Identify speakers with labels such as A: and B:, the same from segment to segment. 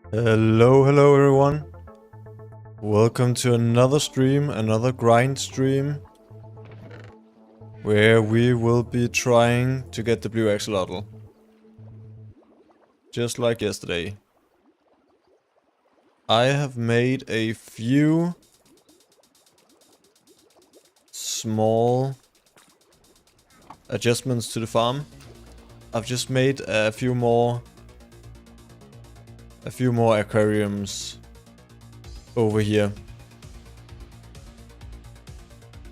A: Hello everyone. Welcome to another stream, another grind stream, where we will be trying to get the blue axolotl. Just like yesterday. I have made a few small adjustments to the farm. I've just made a few more aquariums over here,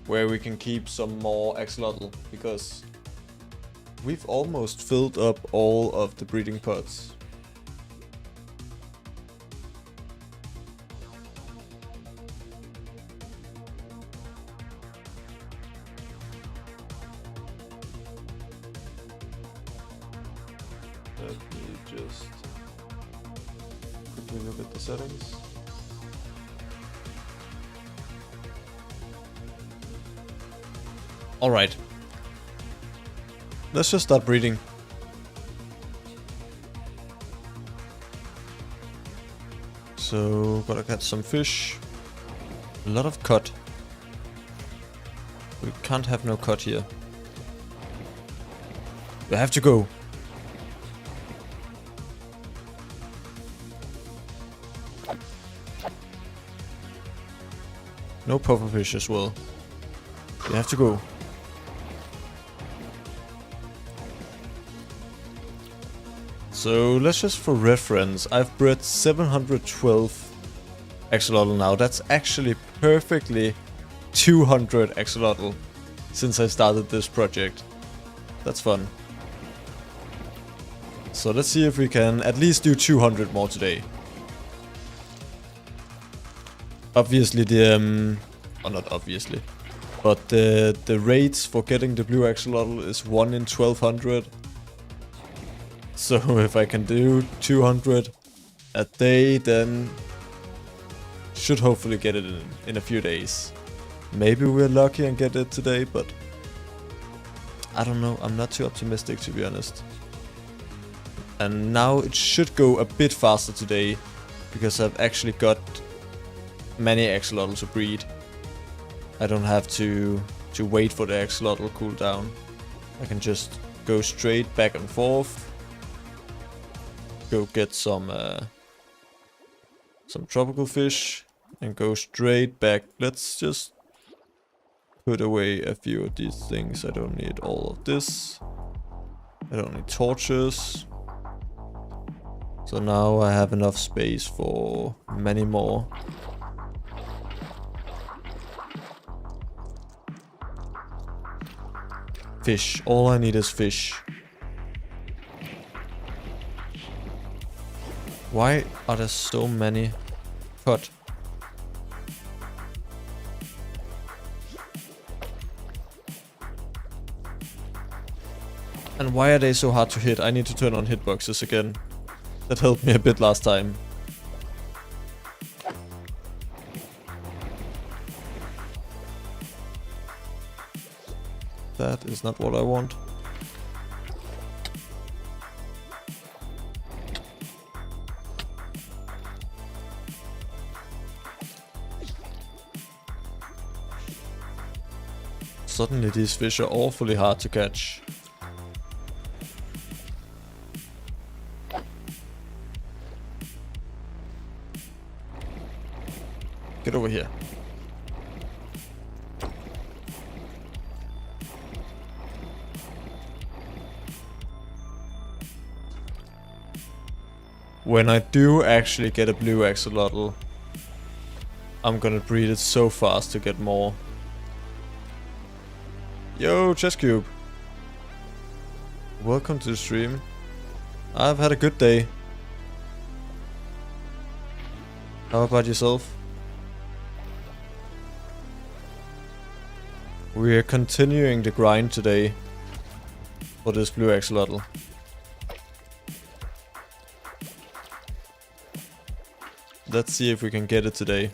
A: where we can keep some more axolotl, because we've almost filled up all of the breeding pots. Let me just quickly look at the settings. Alright. Let's just start breeding. So, gotta catch some fish. A lot of cod. We can't have no cod here. We have to go. No pufferfish as well. We have to go. So let's just, for reference, I've bred 712 axolotl now. That's actually perfectly 200 axolotl since I started this project. That's fun. So let's see if we can at least do 200 more today. Obviously or not obviously, but the rates for getting the blue axolotl is 1 in 1200. So if I can do 200 a day, then should hopefully get it in a few days. Maybe we're lucky and get it today, but I don't know. I'm not too optimistic, to be honest. And now it should go a bit faster today, because I've actually got many axolotl to breed. I don't have to wait for the axolotl cool down. I can just go straight back and forth. Go get some tropical fish and go straight back. Let's just put away a few of these things. I don't need all of this. I don't need torches. So now I have enough space for many more. Fish. All I need is fish. Why are there so many cod? And why are they so hard to hit? I need to turn on hitboxes again. That helped me a bit last time. That is not what I want. Suddenly these fish are awfully hard to catch. Get over here. When I do actually get a blue axolotl, I'm gonna breed it so fast to get more. Yo, chest cube. Welcome to the stream. I've had a good day. How about yourself? We are continuing the grind today for this blue axolotl. Let's see if we can get it today.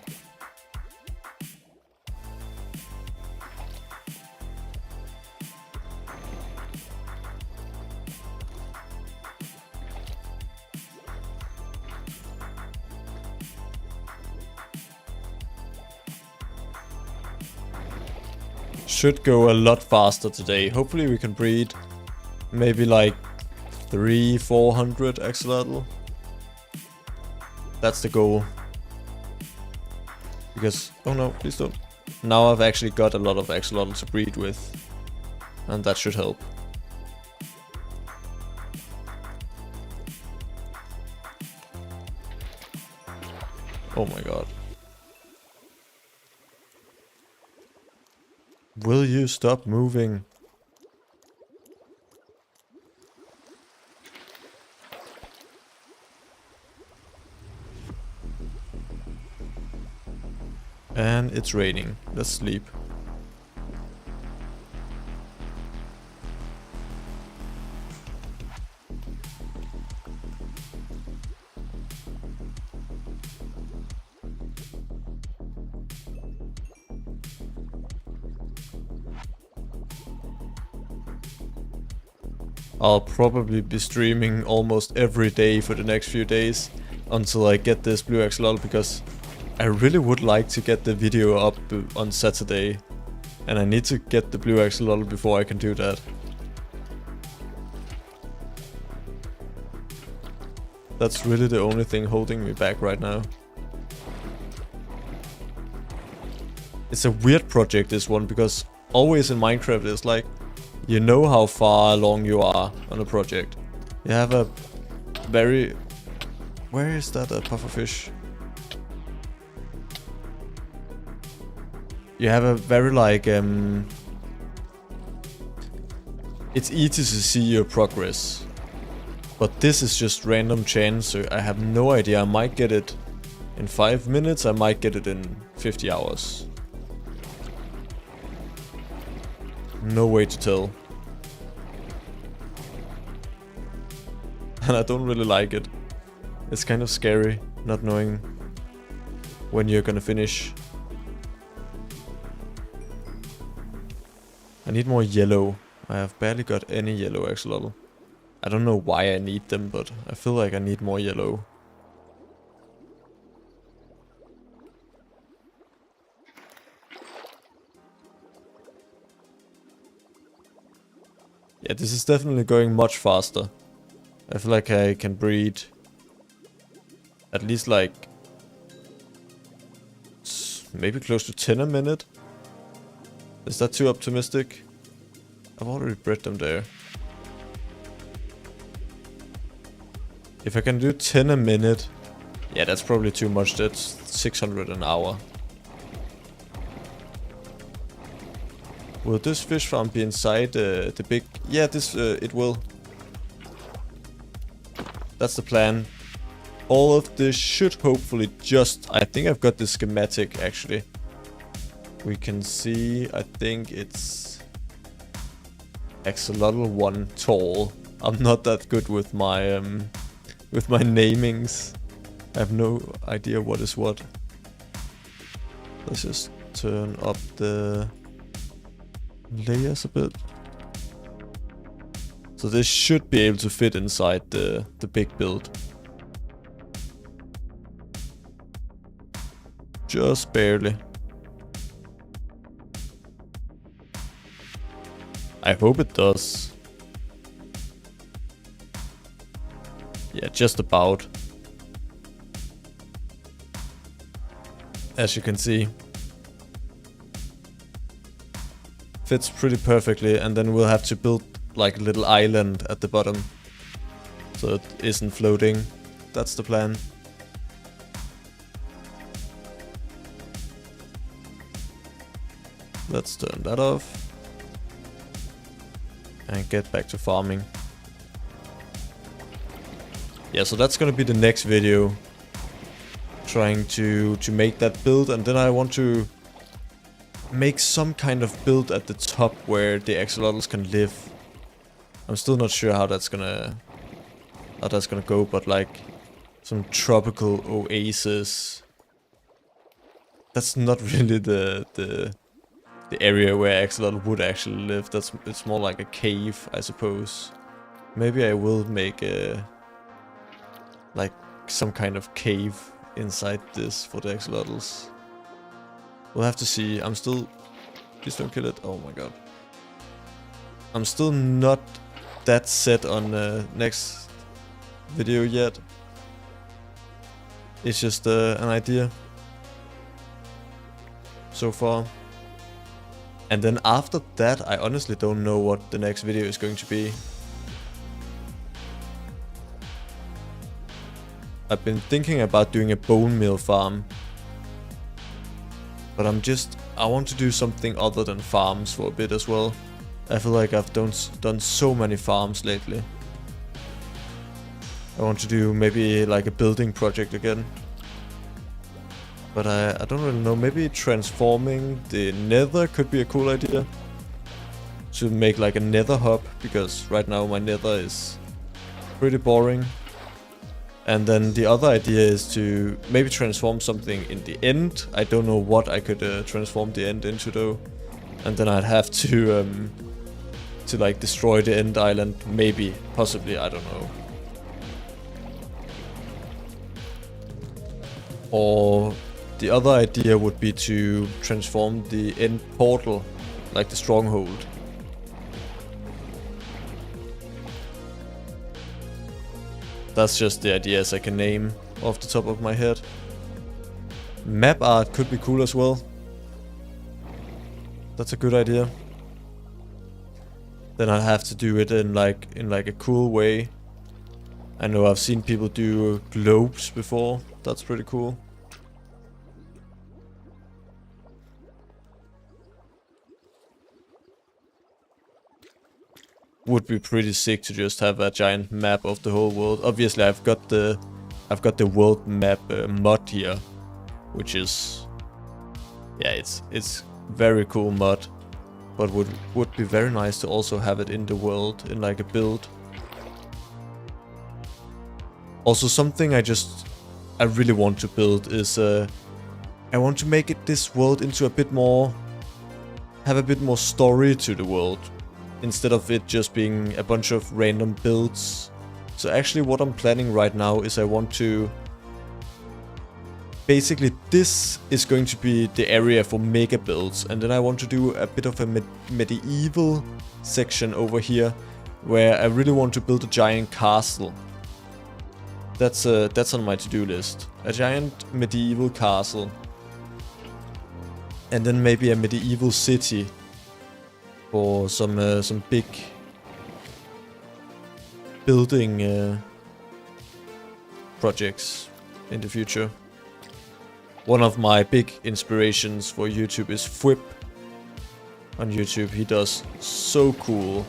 A: should go a lot faster today. Hopefully we can breed maybe like 300-400 axolotl. That's the goal. Because, oh no, please don't. Now I've actually got a lot of axolotl to breed with. And that should help. Oh my god. Will you stop moving? And it's raining. Let's sleep. I'll probably be streaming almost every day for the next few days until I get this blue axolotl, because I really would like to get the video up on Saturday, and I need to get the blue axolotl before I can do that. That's really the only thing holding me back right now. It's a weird project, this one, because always in Minecraft it's like, you know how far along you are on a project. You have a very... Where is that pufferfish? You have a very like... It's easy to see your progress. But this is just random chance, so I have no idea. I might get it in 5 minutes, I might get it in 50 hours. No way to tell. And I don't really like it. It's kind of scary, not knowing when you're gonna finish. I need more yellow. I have barely got any yellow axolotl. I don't know why I need them, but I feel like I need more yellow. Yeah, this is definitely going much faster. I feel like I can breed at least like maybe close to 10 a minute. Is that too optimistic? I've already bred them there. If I can do 10 a minute, yeah, that's probably too much. That's 600 an hour. Will this fish farm be inside the big... Yeah, this it will. That's the plan. All of this should hopefully just... I think I've got the schematic actually. We can see, I think it's... Axolotl 1 tall. I'm not that good with my namings. I have no idea what is what. Let's just turn up the layers a bit. So this should be able to fit inside the big build. Just barely. I hope it does. Yeah, just about. As you can see. Fits pretty perfectly, and then we'll have to build like a little island at the bottom. So it isn't floating. That's the plan. Let's turn that off. And get back to farming. Yeah, so that's gonna be the next video. Trying to make that build, and then I want to make some kind of build at the top where the axolotls can live. I'm still not sure how that's gonna go, but like some tropical oasis. That's not really the area where axolotl would actually live. It's more like a cave, I suppose. Maybe I will make a like some kind of cave inside this for the axolotls. We'll have to see. I'm still Please don't kill it. Oh my god. I'm still not that set on next video yet. It's just an idea so far. And then after that, I honestly don't know what the next video is going to be. I've been thinking about doing a bone meal farm. But I want to do something other than farms for a bit as well. I feel like I've done so many farms lately. I want to do maybe like a building project again. But I don't really know, maybe transforming the nether could be a cool idea. To make like a nether hub, because right now my nether is pretty boring. And then the other idea is to maybe transform something in the end. I don't know what I could transform the end into though. And then I'd have to like destroy the end island, maybe, possibly, I don't know. Or the other idea would be to transform the end portal, like the stronghold. That's just the ideas I can name off the top of my head. Map art could be cool as well. That's a good idea. Then I'll have to do it in like a cool way. I know I've seen people do globes before. That's pretty cool. Would be pretty sick to just have a giant map of the whole world. Obviously, I've got the world map mod here, which is, yeah, it's very cool mod, but would be very nice to also have it in the world in like a build. Also, something I really want to build is I want to make this world into have a bit more story to the world. Instead of it just being a bunch of random builds. So actually what I'm planning right now is I want to... Basically this is going to be the area for mega builds. And then I want to do a bit of a medieval section over here. Where I really want to build a giant castle. That's on my to-do list. A giant medieval castle. And then maybe a medieval city. For some big building projects in the future. One of my big inspirations for YouTube is Fwip on YouTube. He does so cool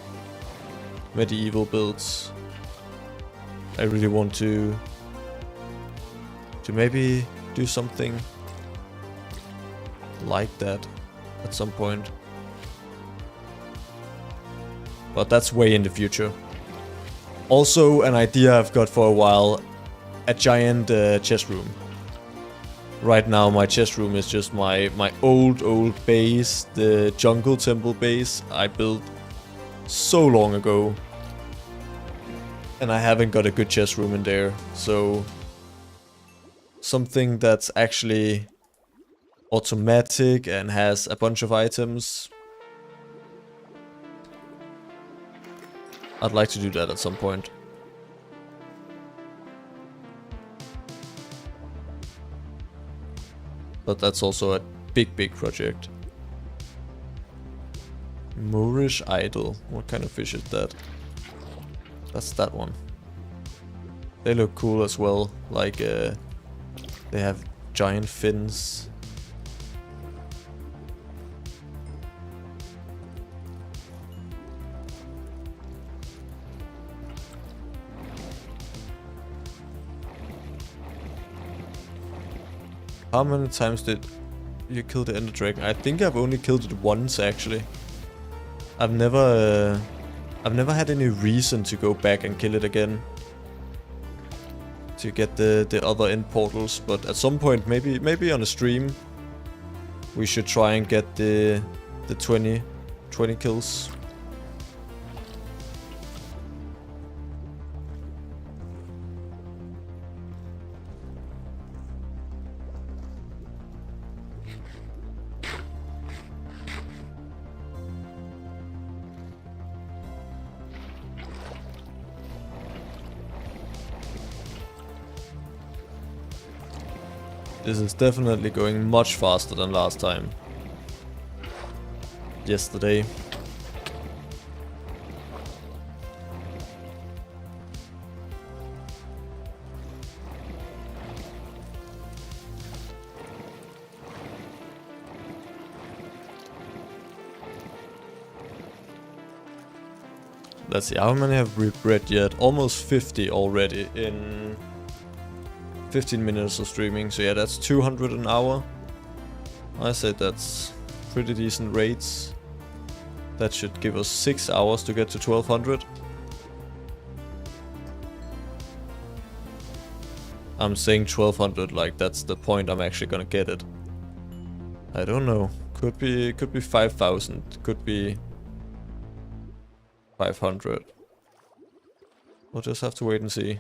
A: medieval builds. I really want to maybe do something like that at some point. But that's way in the future. Also, an idea I've got for a while, a giant chest room. Right now my chest room is just my old base, the jungle temple base I built so long ago. And I haven't got a good chest room in there, so something that's actually automatic and has a bunch of items. I'd like to do that at some point. But that's also a big project. Moorish idol. What kind of fish is that? That's that one. They look cool as well. Like they have giant fins. How many times did you kill the Ender Dragon? I think I've only killed it once actually. I've never had any reason to go back and kill it again. To get the other end portals, but at some point, maybe on a stream, we should try and get the 20 kills. This is definitely going much faster than last time. Yesterday. Let's see, how many have we bred yet? Almost 50 already in 15 minutes of streaming. So yeah, that's 200 an hour. I said that's pretty decent rates. That should give us 6 hours to get to 1200. I'm saying 1200 like that's the point I'm actually gonna get it. I don't know. Could be 5000. Could be 500. We'll just have to wait and see.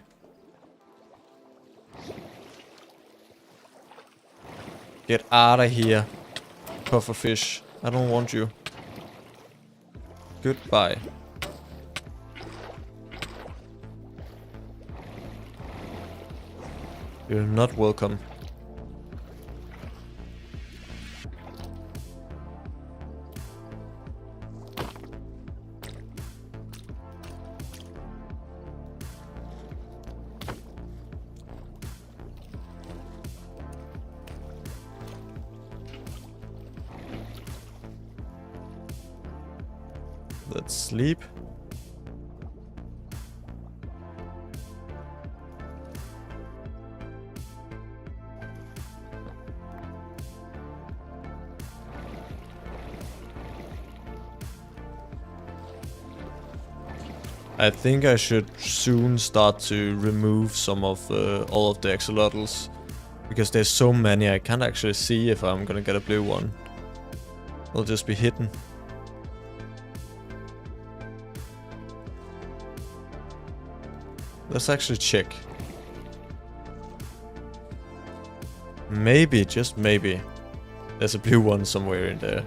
A: Get out of here, pufferfish. I don't want you. Goodbye. You're not welcome. Let's sleep. I think I should soon start to remove some of all of the axolotls, because there's so many I can't actually see if I'm gonna get a blue one. It'll just be hidden. Let's actually check. Maybe, just maybe, there's a blue one somewhere in there.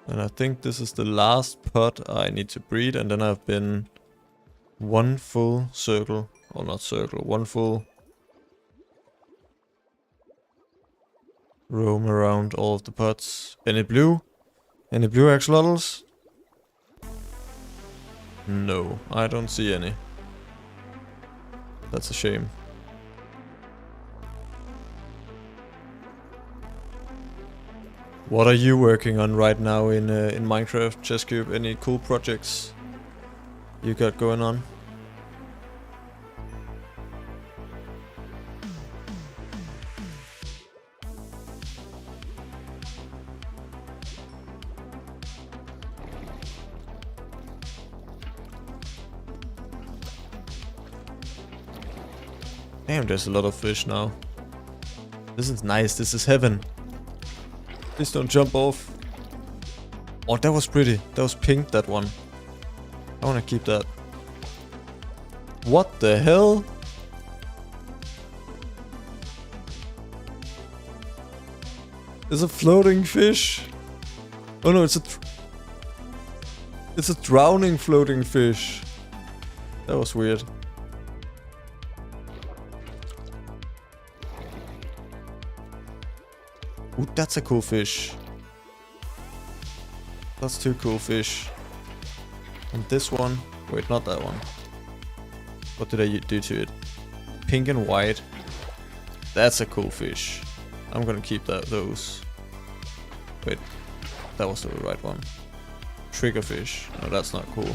A: And I think this is the last pot I need to breed, and then I've been one full circle, or not circle, one full roam around all of the pots. Any blue? Any blue axolotls? No, I don't see any. That's a shame. What are you working on right now in Minecraft, Chesscube? Any cool projects you got going on? Damn, there's a lot of fish now. This is nice, this is heaven. Please don't jump off. Oh, that was pretty. That was pink, that one. I wanna keep that. What the hell? It's a floating fish. Oh no, it's a drowning floating fish. That was weird. Ooh, that's a cool fish. That's two cool fish. And this one. Wait, not that one. What did I do to it? Pink and white. That's a cool fish. I'm gonna keep those. Wait, that was the right one. Triggerfish. No, that's not cool.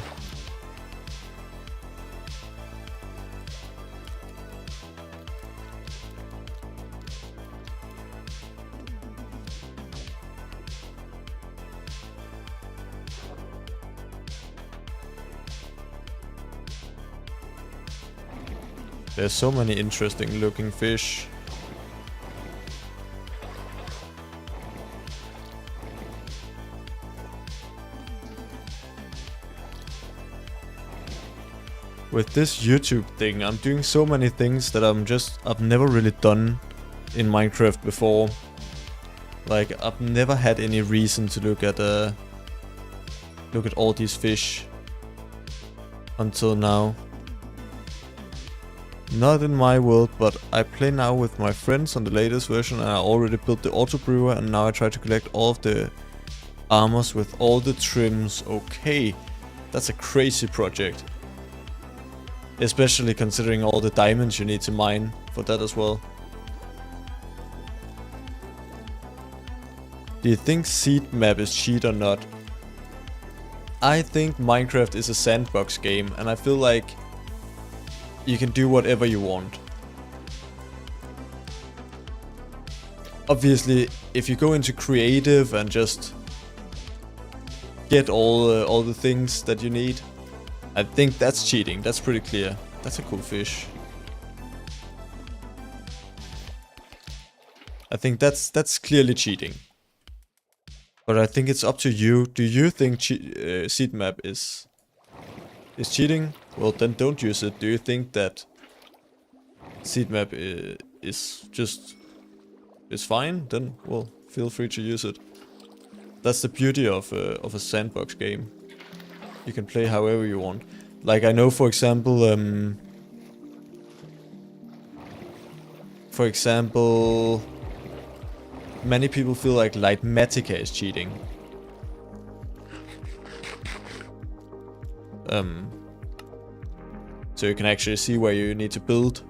A: There's so many interesting looking fish. With this YouTube thing, I'm doing so many things that I've never really done in Minecraft before. Like, I've never had any reason to look at all these fish until now. Not in my world, but I play now with my friends on the latest version, and I already built the auto brewer, and now I try to collect all of the armors with all the trims. Okay, that's a crazy project. Especially considering all the diamonds you need to mine for that as well. Do you think seed map is cheat or not? I think Minecraft is a sandbox game, and I feel like you can do whatever you want. Obviously, if you go into creative and just get all the things that you need, I think that's cheating. That's pretty clear. That's a cool fish. I think that's clearly cheating. But I think it's up to you. Do you think seed map is cheating? Well, then don't use it. Do you think that seed map is fine? Then, well, feel free to use it. That's the beauty of a sandbox game. You can play however you want. Like, I know, for example, many people feel like Lightmatica is cheating. So you can actually see where you need to build.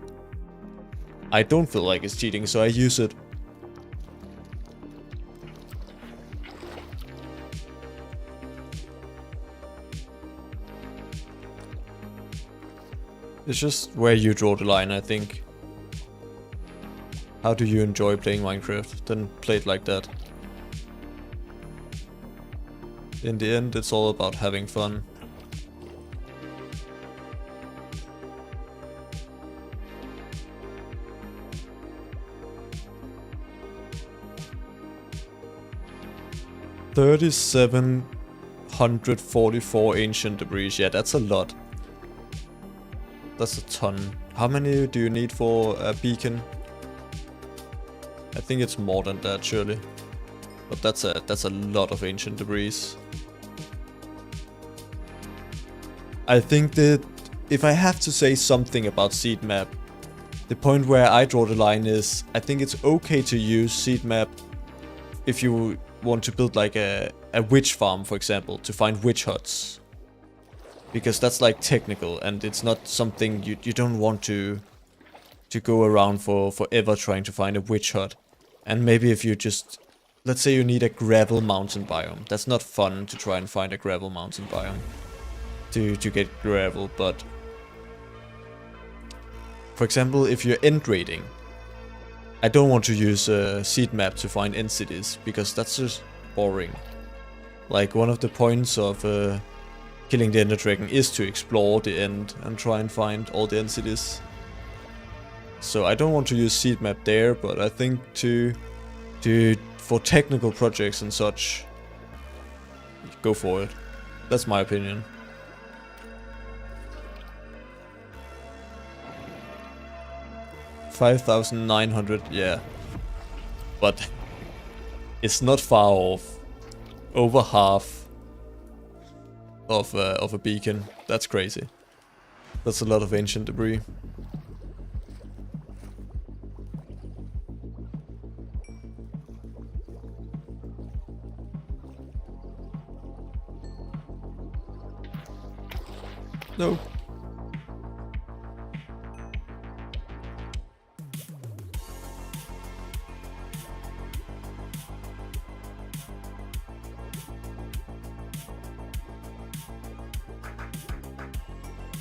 A: I don't feel like it's cheating, so I use it. It's just where you draw the line, I think. How do you enjoy playing Minecraft? Then play it like that. In the end, it's all about having fun. $3,744 ancient debris. Yeah, that's a lot. That's a ton. How many do you need for a beacon? I think it's more than that, surely. But that's a lot of ancient debris. I think that if I have to say something about seed map, the point where I draw the line is, I think it's okay to use seed map if you want to build like a witch farm, for example, to find witch huts. Because that's like technical, and it's not something you don't want to go around for forever trying to find a witch hut. And maybe if you just, let's say you need a gravel mountain biome. That's not fun to try and find a gravel mountain biome to get gravel, but for example, if you're end raiding, I don't want to use a seed map to find end cities, because that's just boring. Like, one of the points of killing the Ender Dragon is to explore the end and try and find all the end cities. So I don't want to use seed map there, but I think for technical projects and such, go for it. That's my opinion. $5,900, yeah. But it's not far off. Over half of a beacon. That's crazy. That's a lot of ancient debris. No.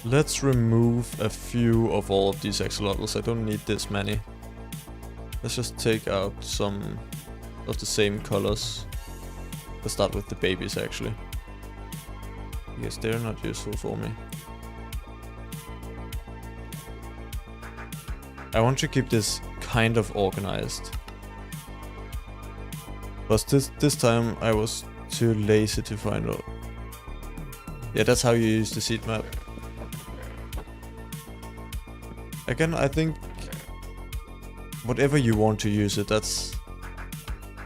A: Let's remove a few of all of these axolotls. I don't need this many. Let's just take out some of the same colors. Let's start with the babies, actually. Because they're not useful for me. I want to keep this kind of organized. But this time I was too lazy to find out. Yeah, that's how you use the seed map. Again, I think whatever you want to use it, that's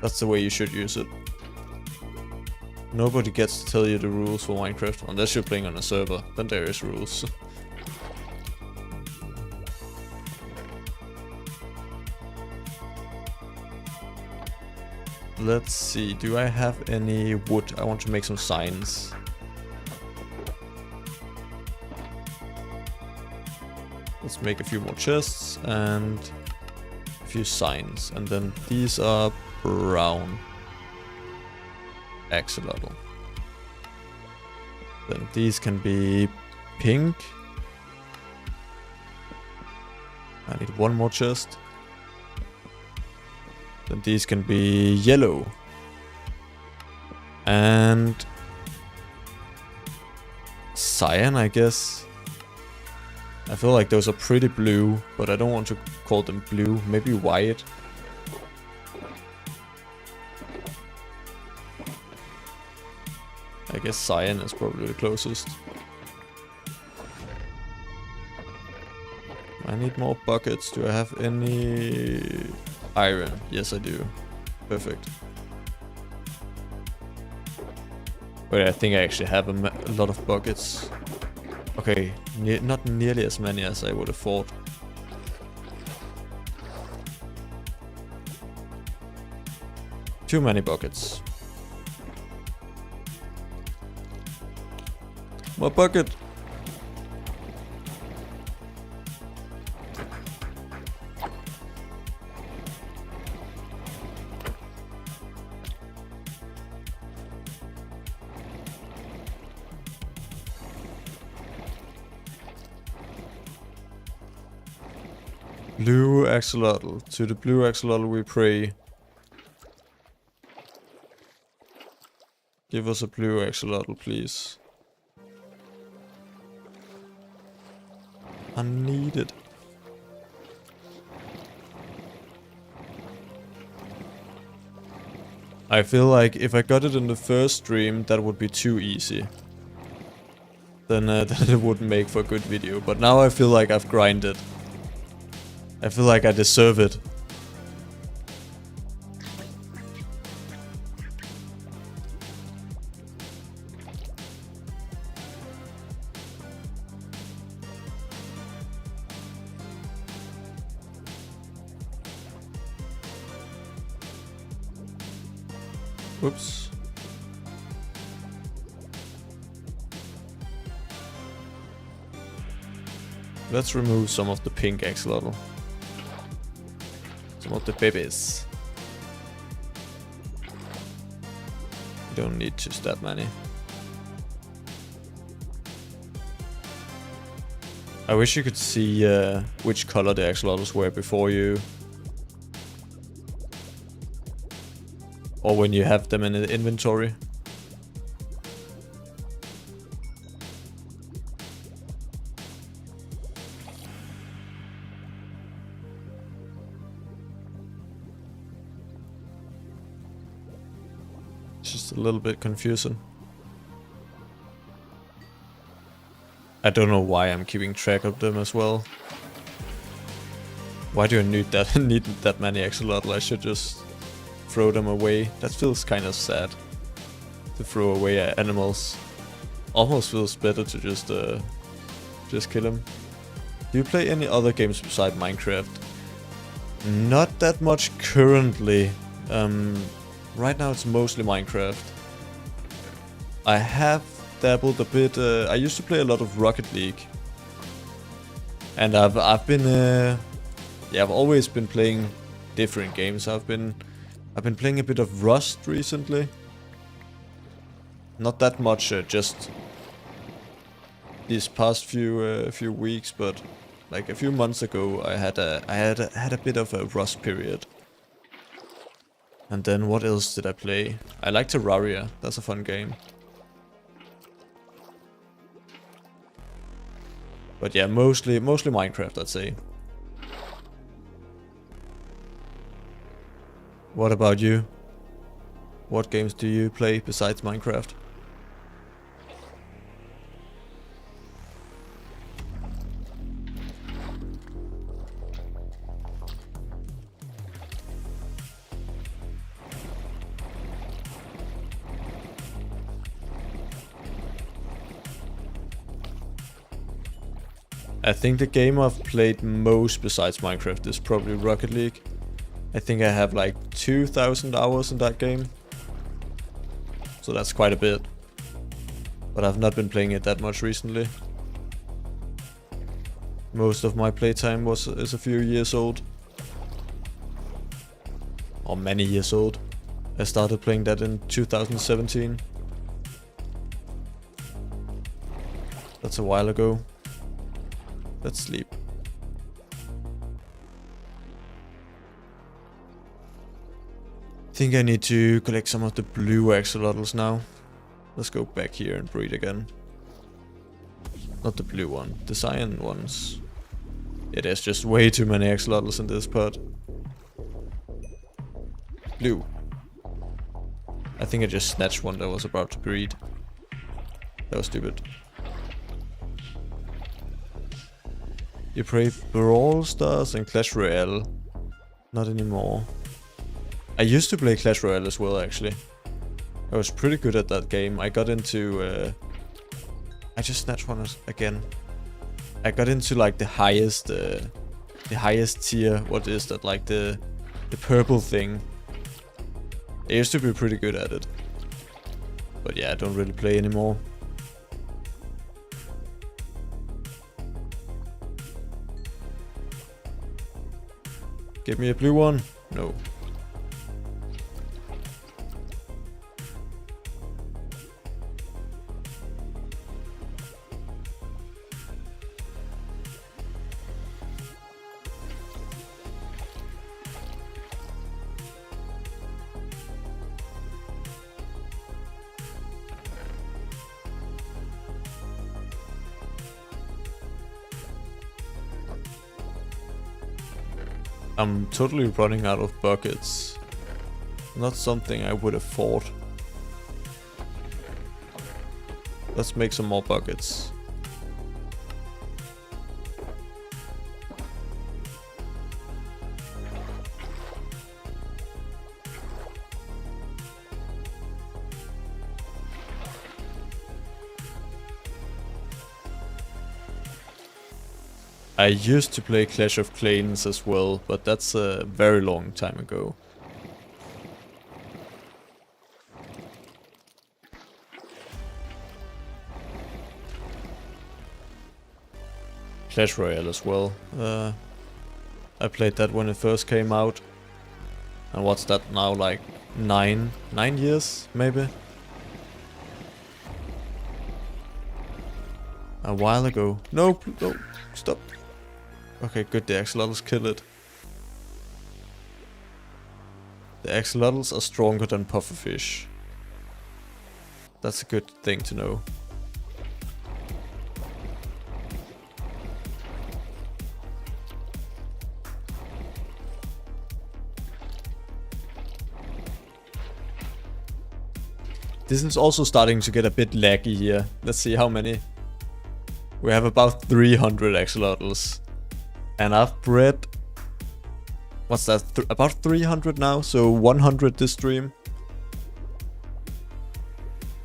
A: That's the way you should use it. Nobody gets to tell you the rules for Minecraft, unless you're playing on a server, then there is rules. Let's see, do I have any wood? I want to make some signs. Let's make a few more chests and a few signs. And then these are brown. Axolotl. Then these can be pink. I need one more chest. Then these can be yellow. And cyan, I guess. I feel like those are pretty blue, but I don't want to call them blue. Maybe white. I guess cyan is probably the closest. I need more buckets. Do I have any iron? Yes, I do. Perfect. Wait, I think I actually have a lot of buckets. Okay, not nearly as many as I would have thought. Too many buckets. More bucket! Blue axolotl. To the blue axolotl we pray. Give us a blue axolotl, please. I need it. I feel like if I got it in the first stream, that would be too easy. Then, then it wouldn't make for a good video. But now I feel like I've grinded. I feel like I deserve it. Oops. Let's remove some of the pink axolotl. Some of the babies. Don't need just that many. I wish you could see which color the axolotls were before you. Or when you have them in the inventory. Just a little bit confusing. I don't know why I'm keeping track of them as well. Why do I need that many axolotl? I should just throw them away. That feels kind of sad to throw away animals. Almost feels better to just kill them. Do you play any other games besides Minecraft? Not that much currently. Right now it's mostly Minecraft. I have dabbled a bit. I used to play a lot of Rocket League, and I've been I've always been playing different games. I've been playing a bit of Rust recently. Not that much, just these past few weeks, but like a few months ago, I had a bit of a Rust period. And then what else did I play? I like Terraria. That's a fun game. But yeah, mostly Minecraft, I'd say. What about you? What games do you play besides Minecraft? I think the game I've played most besides Minecraft is probably Rocket League. I think I have like 2,000 hours in that game. So that's quite a bit. But I've not been playing it that much recently. Most of my playtime is a few years old. Or many years old. I started playing that in 2017. That's a while ago. Let's sleep. I think I need to collect some of the blue axolotls now. Let's go back here and breed again. Not the blue one, the cyan ones. Yeah, there's just way too many axolotls in this pod. Blue. I think I just snatched one that was about to breed. That was stupid. You play Brawl Stars and Clash Royale. Not anymore. I used to play Clash Royale as well, actually. I was pretty good at that game. I got into... I just snatched one again. I got into like the highest tier. What is that? Like the purple thing. I used to be pretty good at it. But yeah, I don't really play anymore. Give me a blue one. No. I'm totally running out of buckets. Not something I would have thought. Let's make some more buckets. I used to play Clash of Clans as well, but that's a very long time ago. Clash Royale as well. I played that when it first came out. And what's that now, like 9 years maybe? A while ago. No, no, stop. Okay, good, the axolotls kill it. The axolotls are stronger than pufferfish. That's a good thing to know. This is also starting to get a bit laggy here. Let's see how many. We have about 300 axolotls. And I've bred... What's that? About 300 now, so 100 this stream.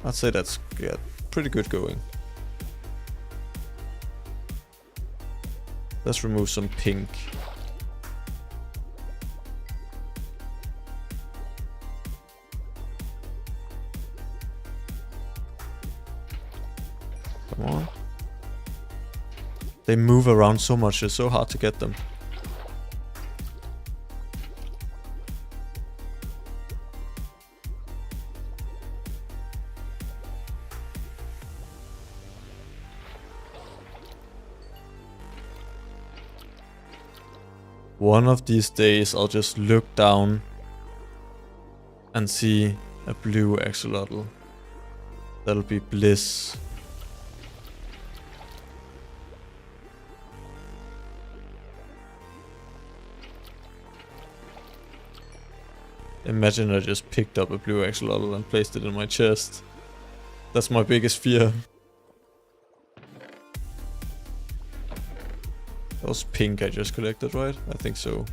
A: I'd say that's pretty good going. Let's remove some pink. Come on. They move around so much, it's so hard to get them. One of these days I'll just look down and see a blue axolotl. That'll be bliss. Imagine I just picked up a blue axolotl and placed it in my chest. That's my biggest fear. That was pink I just collected, right? I think so.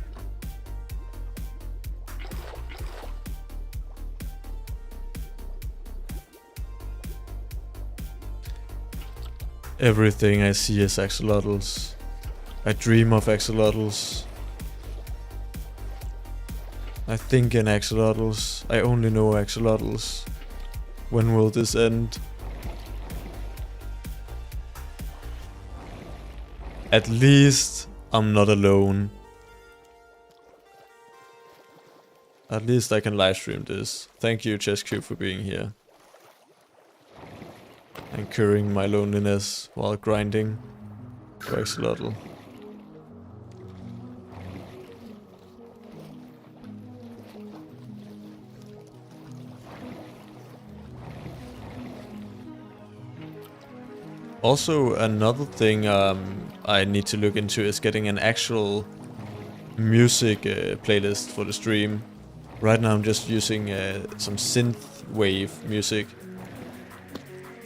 A: Everything I see is axolotls. I dream of axolotls. I think in axolotls. I only know axolotls. When will this end? At least I'm not alone. At least I can livestream this. Thank you, ChessCube, for being here. And curing my loneliness while grinding for Axolotl. Also, another thing I need to look into is getting an actual music playlist for the stream. Right now I'm just using some synth wave music.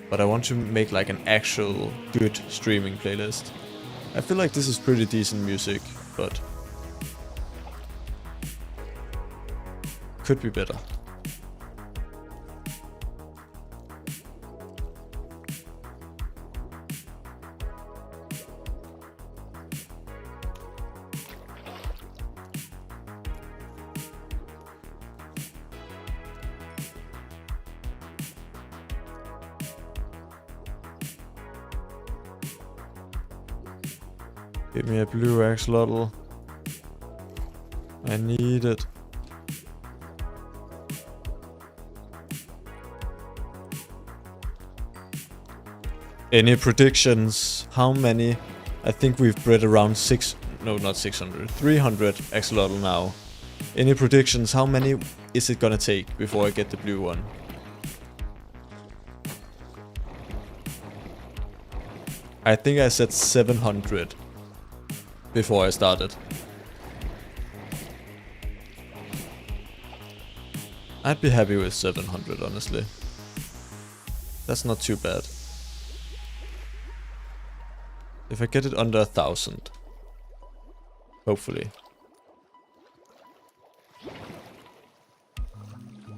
A: But I want to make like an actual good streaming playlist. I feel like this is pretty decent music, but could be better. Give me a blue axolotl. I need it. Any predictions? How many? I think we've bred around 300 axolotl now. Any predictions? How many is it gonna take before I get the blue one? I think I said 700 before I started. I'd be happy with 700, honestly. That's not too bad. If I get it under 1,000. Hopefully.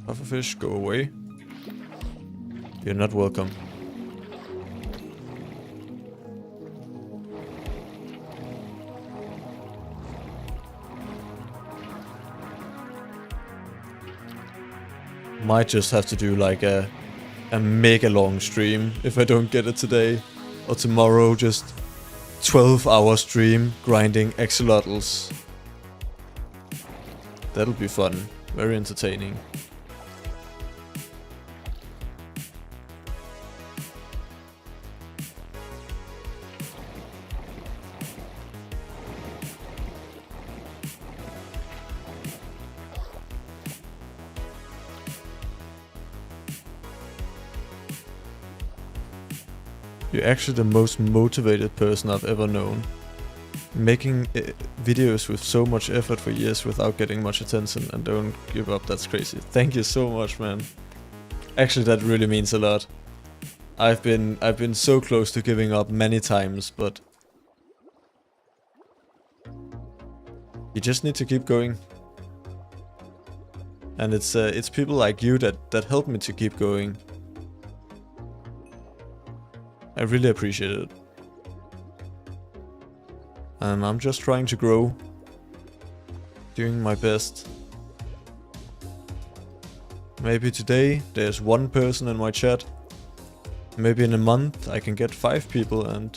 A: Pufferfish, go away. You're not welcome. Might just have to do like a mega long stream if I don't get it today. Or tomorrow, just 12-hour stream grinding axolotls. That'll be fun. Very entertaining. You're actually the most motivated person I've ever known. Making videos with so much effort for years without getting much attention and don't give up, that's crazy. Thank you so much, man. Actually, that really means a lot. I've been so close to giving up many times, but you just need to keep going. And it's people like you that help me to keep going. I really appreciate it. And I'm just trying to grow. Doing my best. Maybe today there's one person in my chat. Maybe in a month I can get 5 people and...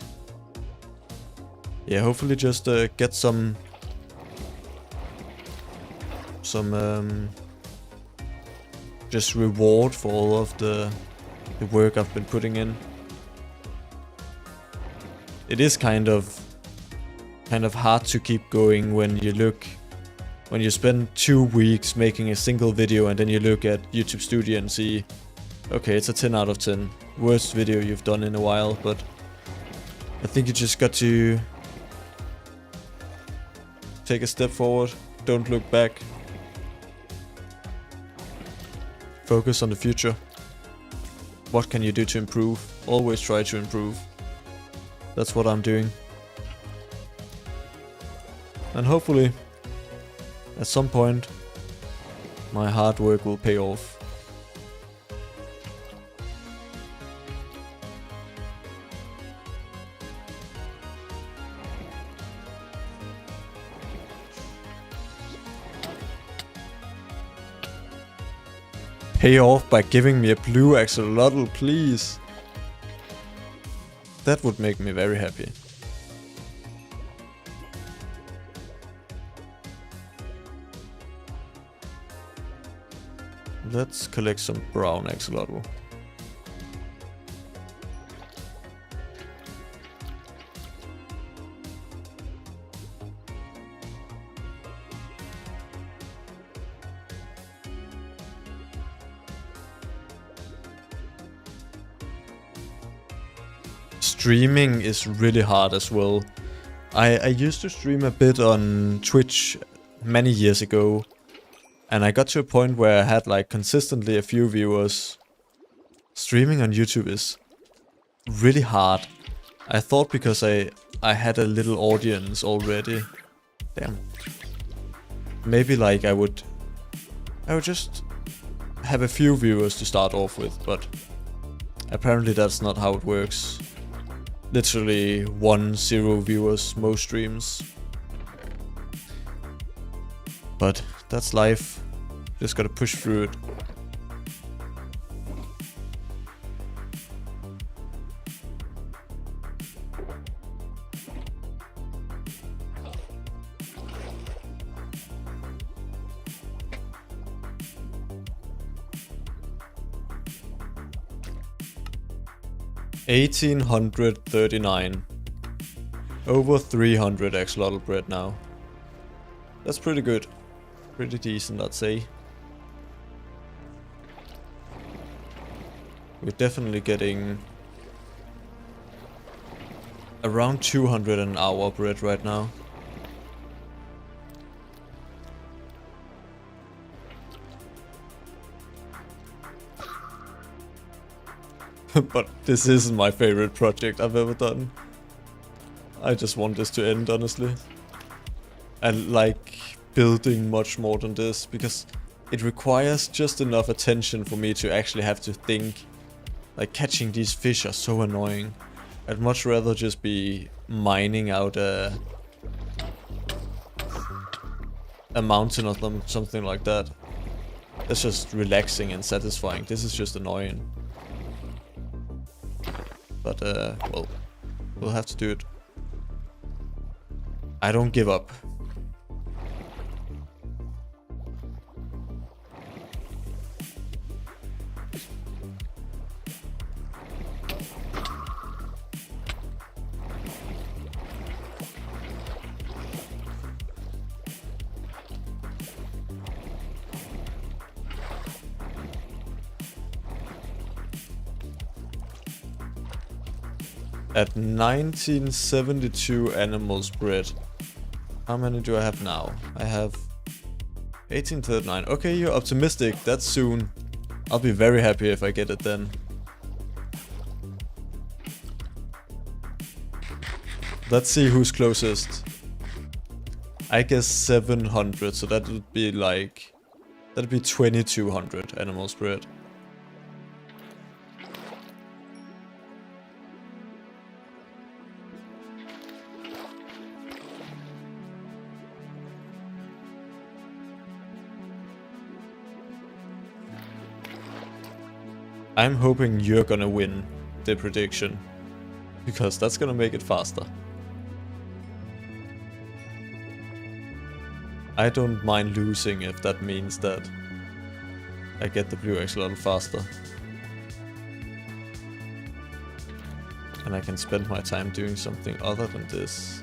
A: yeah, hopefully just get some just reward for all of the work I've been putting in. It is kind of hard to keep going when you spend 2 weeks making a single video and then you look at YouTube Studio and see, okay, it's a 10 out of 10. Worst video you've done in a while, but I think you just got to take a step forward, don't look back. Focus on the future. What can you do to improve? Always try to improve. That's what I'm doing. And hopefully, at some point, my hard work will pay off. pay off by giving me a blue axolotl, please. That would make me very happy. Let's collect some brown axolotl. Streaming is really hard as well. I used to stream a bit on Twitch many years ago, and I got to a point where I had like consistently a few viewers. Streaming on YouTube is really hard. I thought because I had a little audience already. Damn. Maybe like I would just have a few viewers to start off with, but apparently that's not how it works. Literally 1-0 viewers most streams. But that's life. Just gotta push through it. $1,839. Over 300 axolotl bread now. That's pretty good. Pretty decent, I'd say. We're definitely getting around 200 an hour bread right now. But this isn't my favorite project I've ever done. I just want this to end, honestly. I like building much more than this, because it requires just enough attention for me to actually have to think. Like, catching these fish are so annoying. I'd much rather just be mining out a mountain of them, something like that. That's just relaxing and satisfying. This is just annoying. But, well, we'll have to do it. I don't give up. At 1972 animals bred. How many do I have now? I have 1839. Okay, you're optimistic. That's soon. I'll be very happy if I get it then. Let's see who's closest. I guess 700, so that would be like... that'd be 2200 animals bred. I'm hoping you're gonna win the prediction, because that's gonna make it faster. I don't mind losing if that means that I get the blue axolotl faster. And I can spend my time doing something other than this.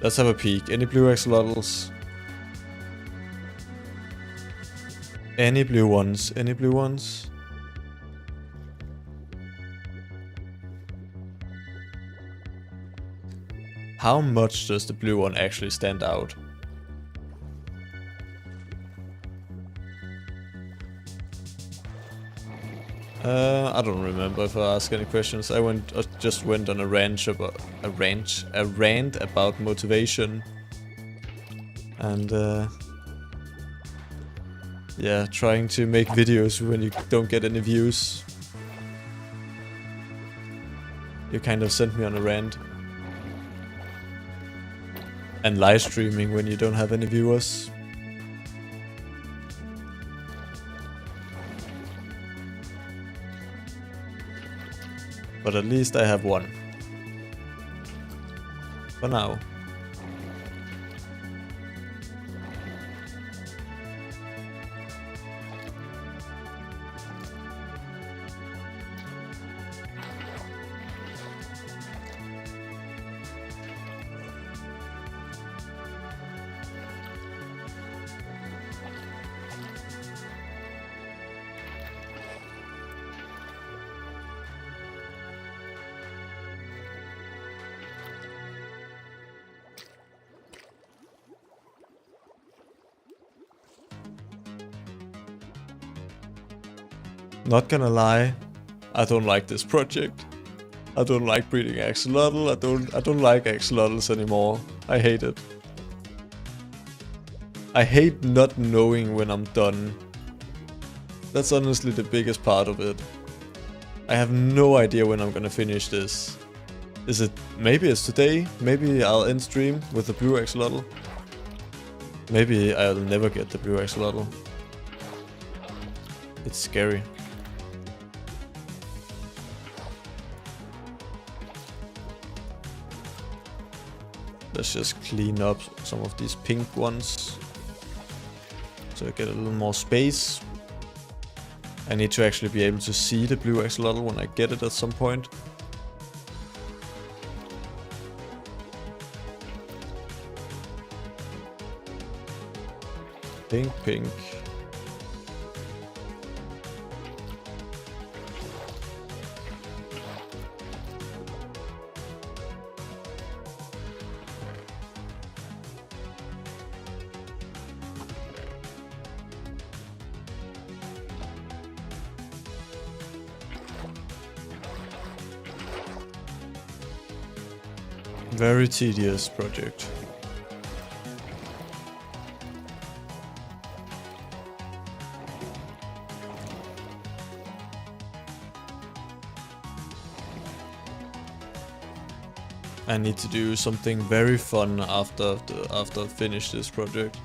A: Let's have a peek. Any blue axolotls? Any blue ones? Any blue ones? How much does the blue one actually stand out? I don't remember if I asked any questions. I just went on a rant about motivation, and yeah, trying to make videos when you don't get any views. You kind of sent me on a rant. And live streaming when you don't have any viewers. But at least I have one. For now. Not gonna lie, I don't like this project. I don't like breeding axolotl. I don't like axolotls anymore. I hate it. I hate not knowing when I'm done. That's honestly the biggest part of it. I have no idea when I'm gonna finish this. Is it, maybe it's today? Maybe I'll end stream with the blue axolotl. Maybe I'll never get the blue axolotl. It's scary. Let's just clean up some of these pink ones. So I get a little more space. I need to actually be able to see the blue axolotl when I get it at some point. Pink, pink. Very tedious project. I need to do something very fun after I finish this project.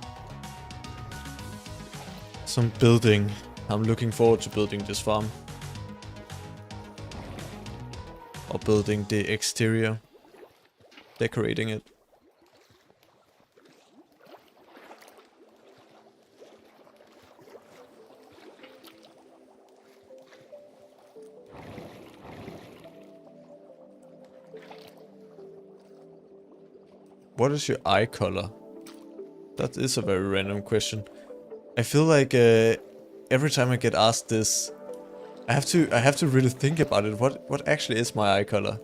A: Some building. I'm looking forward to building this farm. Or building the exterior. Decorating it. What is your eye color? That is a very random question. I feel like every time I get asked this, I have to really think about it. What actually is my eye color?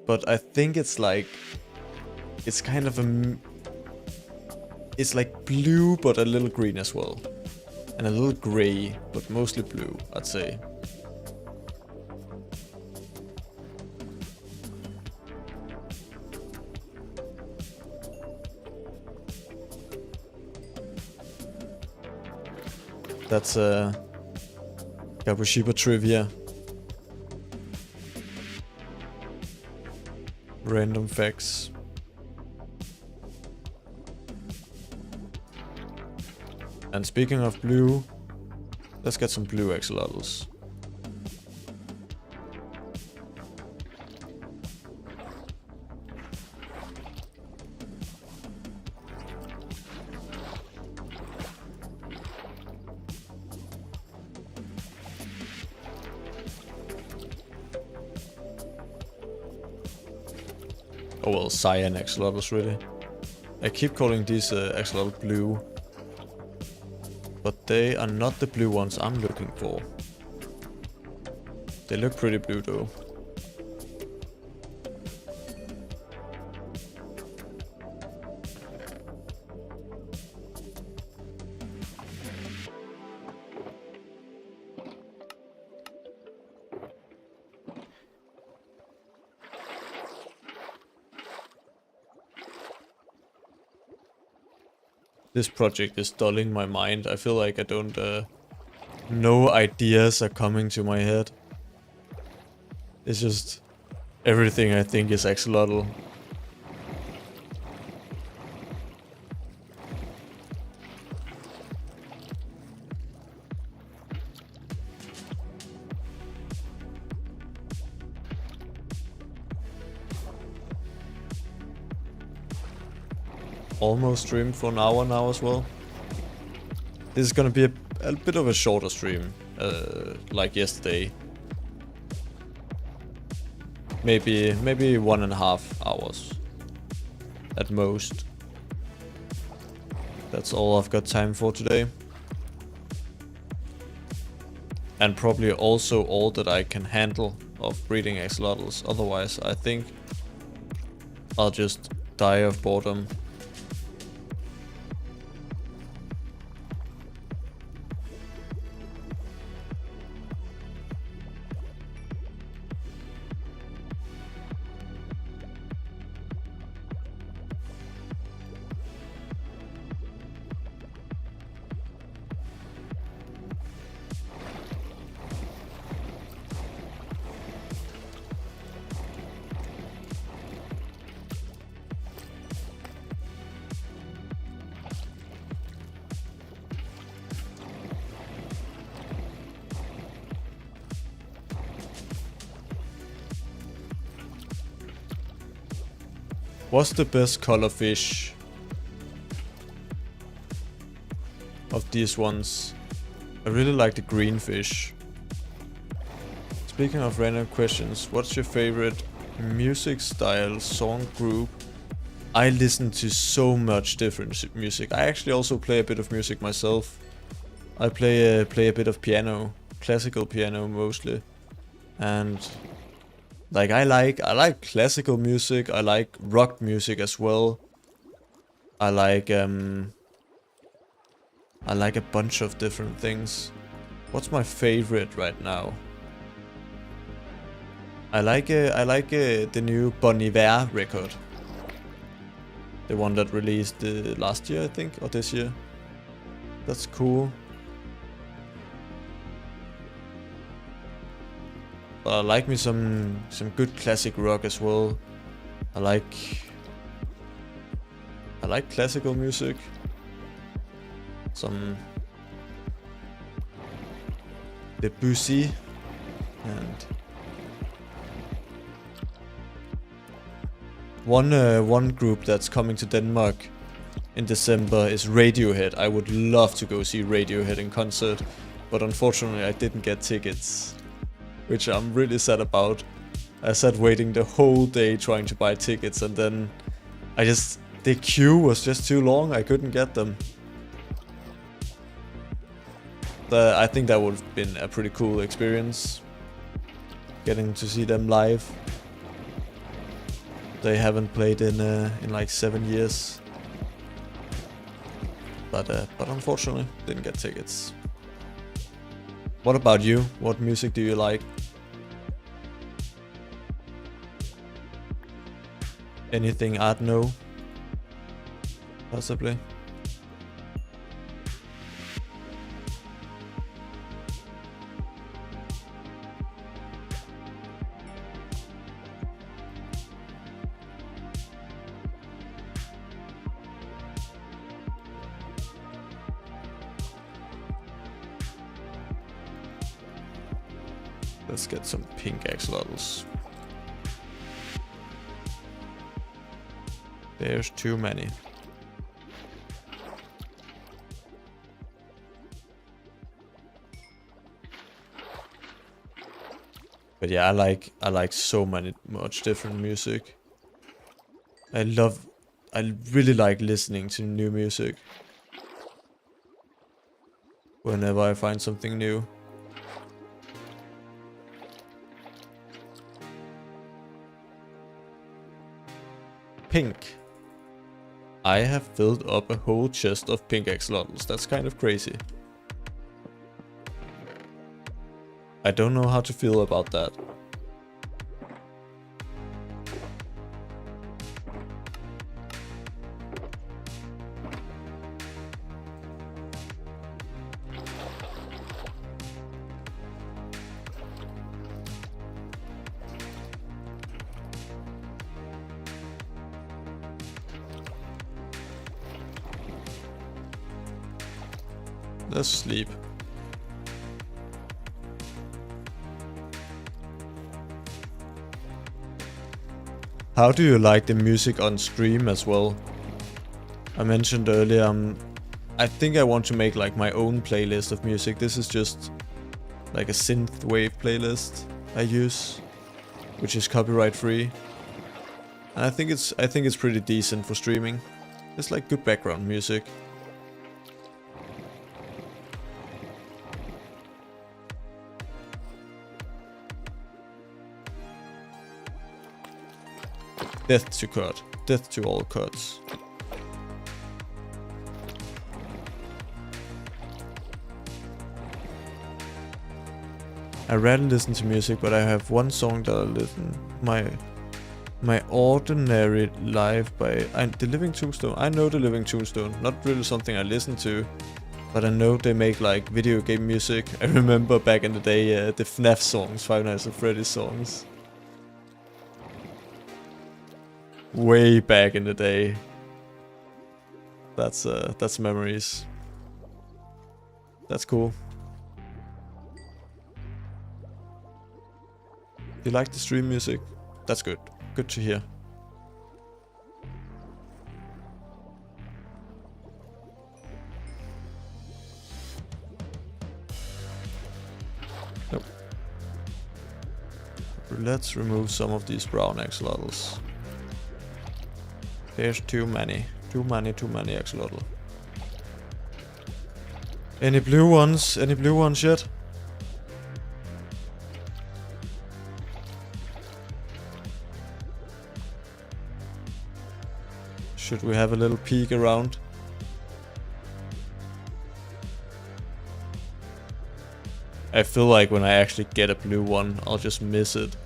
A: But I think it's like, it's kind of it's like blue but a little green as well. And a little gray, but mostly blue, I'd say. That's Kabushiba trivia. Random facts. And speaking of blue, let's get some blue axolotls. Oh well, cyan axolotls really. I keep calling these axolotl blue. But they are not the blue ones I'm looking for. They look pretty blue though. This project is dulling my mind. I feel like I don't... no ideas are coming to my head. It's just... everything I think is axolotl. almost streamed for an hour now as well. This is gonna be a bit of a shorter stream, like yesterday. Maybe 1.5 hours at most. That's all I've got time for today. And probably also all that I can handle of breeding axolotls. Otherwise, I think I'll just die of boredom. What's the best color fish of these ones? I really like the green fish. Speaking of random questions, what's your favorite music style, song group? I listen to so much different music. I actually also play a bit of music myself. I play a bit of piano, classical piano mostly, and like I like classical music. I like rock music as well. I like a bunch of different things. What's my favorite right now? I like the new Bon Iver record. The one that released last year, I think, or this year. That's cool. But I like me some good classic rock as well. I like classical music. Some Debussy and one group that's coming to Denmark in December is Radiohead. I would love to go see Radiohead in concert, but unfortunately I didn't get tickets, which I'm really sad about. I sat waiting the whole day trying to buy tickets, and then the queue was just too long. I couldn't get them. I think that would have been a pretty cool experience, getting to see them live. They haven't played in like 7 years, but unfortunately didn't get tickets. What about you? What music do you like? Anything I'd know? Possibly. Let's get some pink axolotls. There's too many. But yeah, I like so much different music. I really like listening to new music whenever I find something new. Pink. I have filled up a whole chest of pink axolotls. That's kind of crazy. I don't know how to feel about that. Let's sleep. How do you like the music on stream as well? I mentioned earlier, I think I want to make like my own playlist of music. This is just like a synthwave playlist I use, which is copyright free. And I think it's pretty decent for streaming. It's like good background music. Death to cut. Death to all cuts. I rarely listen to music, but I have one song that I listen. My Ordinary Life by The Living Tombstone. I know The Living Tombstone. Not really something I listen to, but I know they make like video game music. I remember back in the day the FNAF songs, Five Nights at Freddy's songs. Way back in the day. That's memories. That's cool. You like the stream music? That's good. Good to hear. Nope. Let's remove some of these brown axolotls. There's too many. Too many axolotl. Any blue ones? Any blue ones yet? Should we have a little peek around? I feel like when I actually get a blue one, I'll just miss it.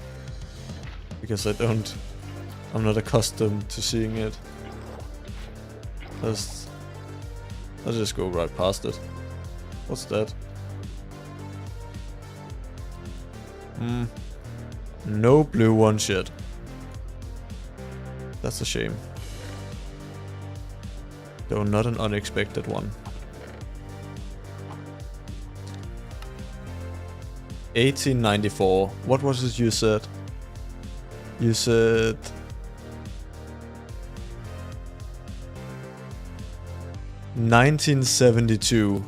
A: Because I'm not accustomed to seeing it. I'll just go right past it. What's that? No blue ones yet. That's a shame. Though not an unexpected one. 1894. What was it you said? You said... $1972.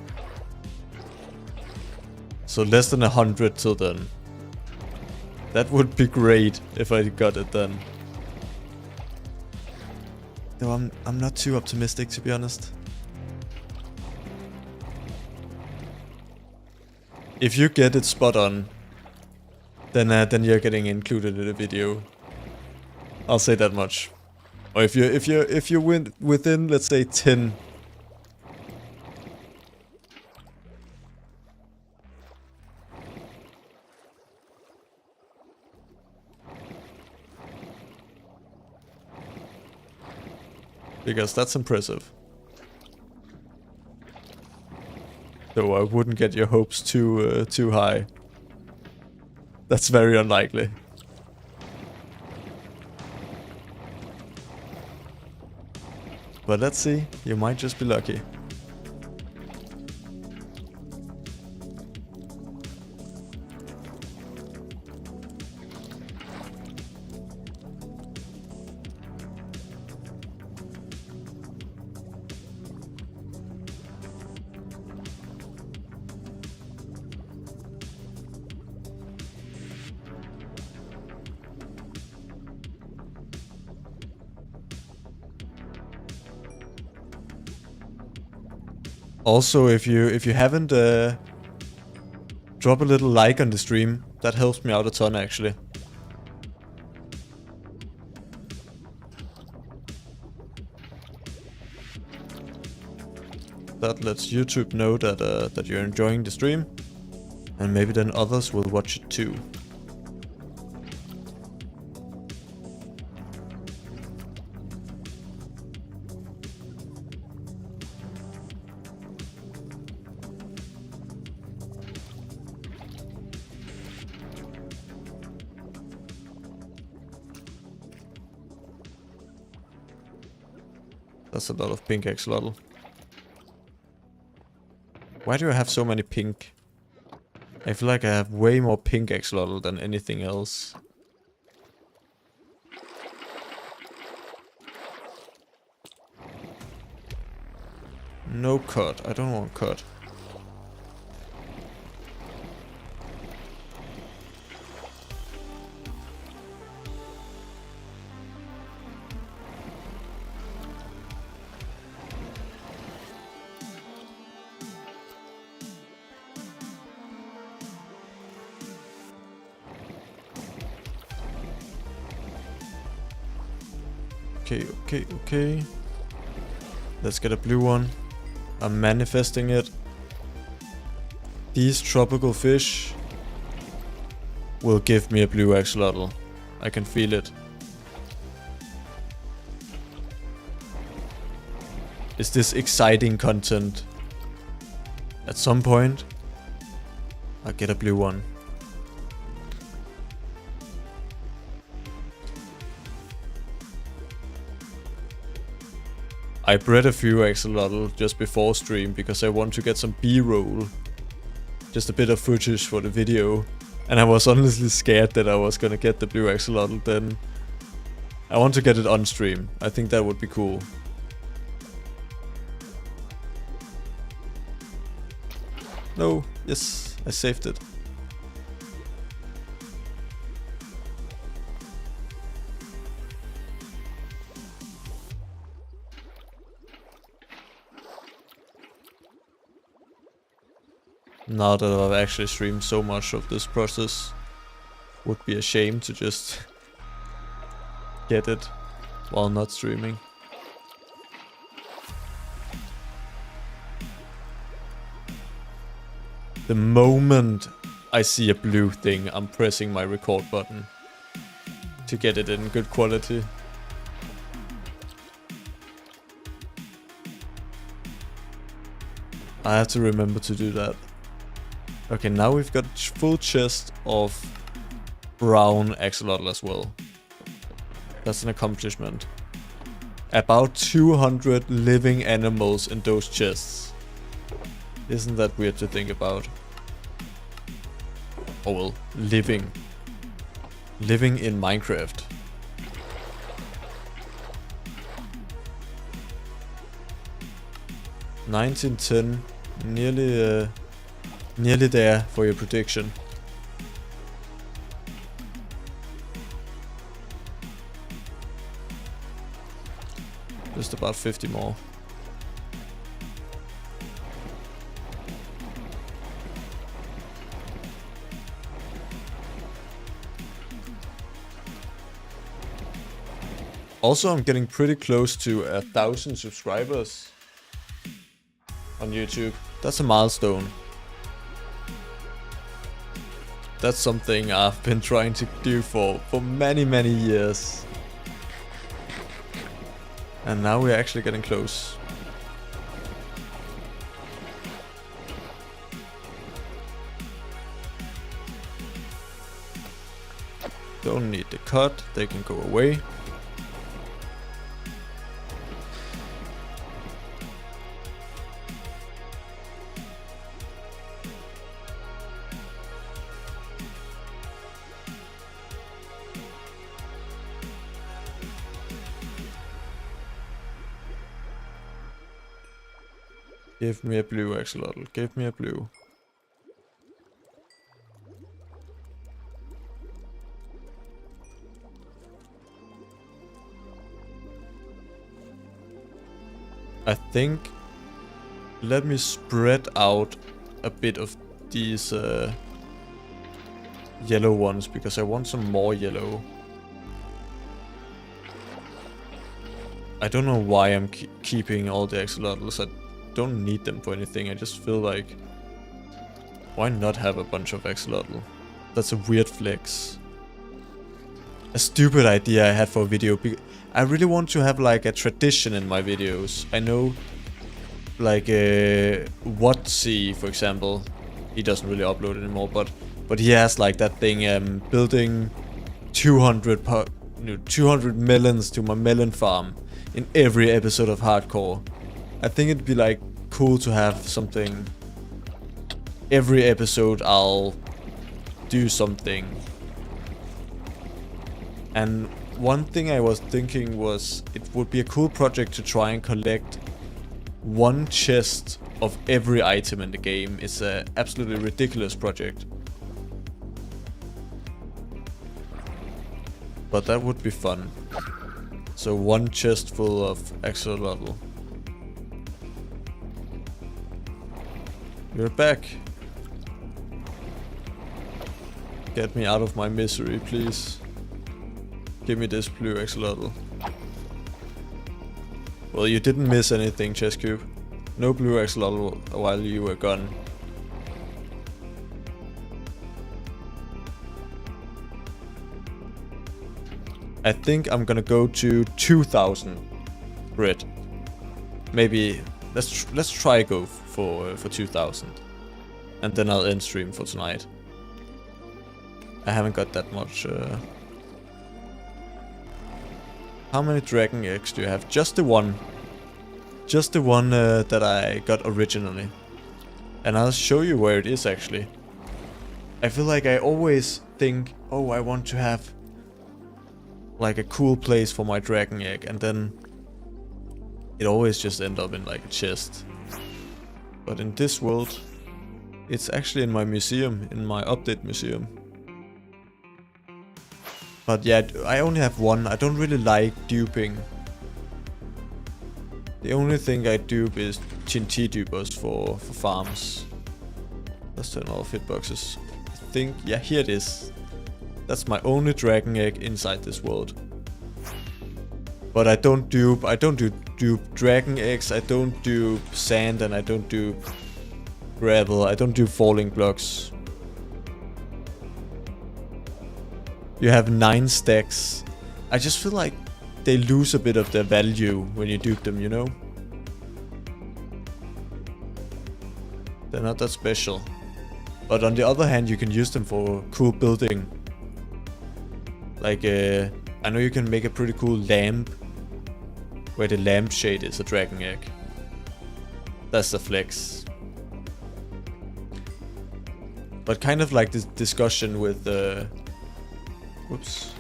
A: So less than 100 till then. That would be great if I got it then. Though I'm not too optimistic, to be honest. If you get it spot on, then you're getting included in the video. I'll say that much. Or if you win within, let's say, 10. Because that's impressive. Though I wouldn't get your hopes too high. That's very unlikely. But let's see, you might just be lucky. Also, if you haven't, drop a little like on the stream. That helps me out a ton, actually. That lets YouTube know that you're enjoying the stream, and maybe then others will watch it too. That's a lot of pink axolotl. Why do I have so many pink? I feel like I have way more pink axolotl than anything else. No cut. I don't want cut. Okay. Let's get a blue one. I'm manifesting it. These tropical fish will give me a blue axolotl. I can feel it. Is this exciting content? At some point, I'll get a blue one. I bred a few axolotl just before stream because I want to get some B-roll. Just a bit of footage for the video. And I was honestly scared that I was gonna get the blue axolotl then. I want to get it on stream. I think that would be cool. No, yes, I saved it. Now that I've actually streamed so much of this process, would be a shame to just get it while not streaming. The moment I see a blue thing, I'm pressing my record button to get it in good quality. I have to remember to do that. Okay, now we've got full chest of brown axolotl as well. That's an accomplishment. About 200 living animals in those chests. Isn't that weird to think about? Oh well, living. Living in Minecraft. $19.10, nearly there for your prediction. Just about 50 more. Also, I'm getting pretty close to 1,000 subscribers on YouTube. That's a milestone. That's something I've been trying to do for many years. And now we're actually getting close. Don't need the cut, they can go away. Give me a blue axolotl, give me a blue. I think, let me spread out a bit of these yellow ones, because I want some more yellow. I don't know why I'm keeping all the axolotls. I don't need them for anything. I just feel like, why not have a bunch of axolotl? That's a weird flex. A stupid idea I had for a video. I really want to have like a tradition in my videos. I know, like Watsy, for example, he doesn't really upload anymore, but he has like that thing, building 200 melons to my melon farm in every episode of Hardcore. I think it'd be like cool to have something. Every episode I'll do something. And one thing I was thinking was it would be a cool project to try and collect one chest of every item in the game is an absolutely ridiculous project. But that would be fun. So one chest full of Axolotl. You're back. Get me out of my misery, please. Give me this blue Axolotl. Well, you didn't miss anything, chest cube. No blue Axolotl while you were gone. I think I'm gonna go to 2000 grid. Maybe let's try go for 2000, and then I'll end stream for tonight. I haven't got that much. How many dragon eggs do you have? Just the one. Just the one that I got originally. And I'll show you where it is actually. I feel like I always think, oh, I want to have like a cool place for my dragon egg, and then it always just ends up in like a chest. But in this world, it's actually in my museum, in my update museum. But yeah, I only have one. I don't really like duping. The only thing I dupe is TNT dupers for farms. Let's turn off hitboxes. I think, yeah, here it is. That's my only dragon egg inside this world. But I don't dupe dragon eggs, I don't dupe sand, and I don't dupe gravel, I don't do falling blocks. You have 9 stacks. I just feel like they lose a bit of their value when you dupe them, you know? They're not that special. But on the other hand, you can use them for cool building. Like, I know you can make a pretty cool lamp, where the lampshade is a dragon egg. That's the flex. But kind of like this discussion with whoops.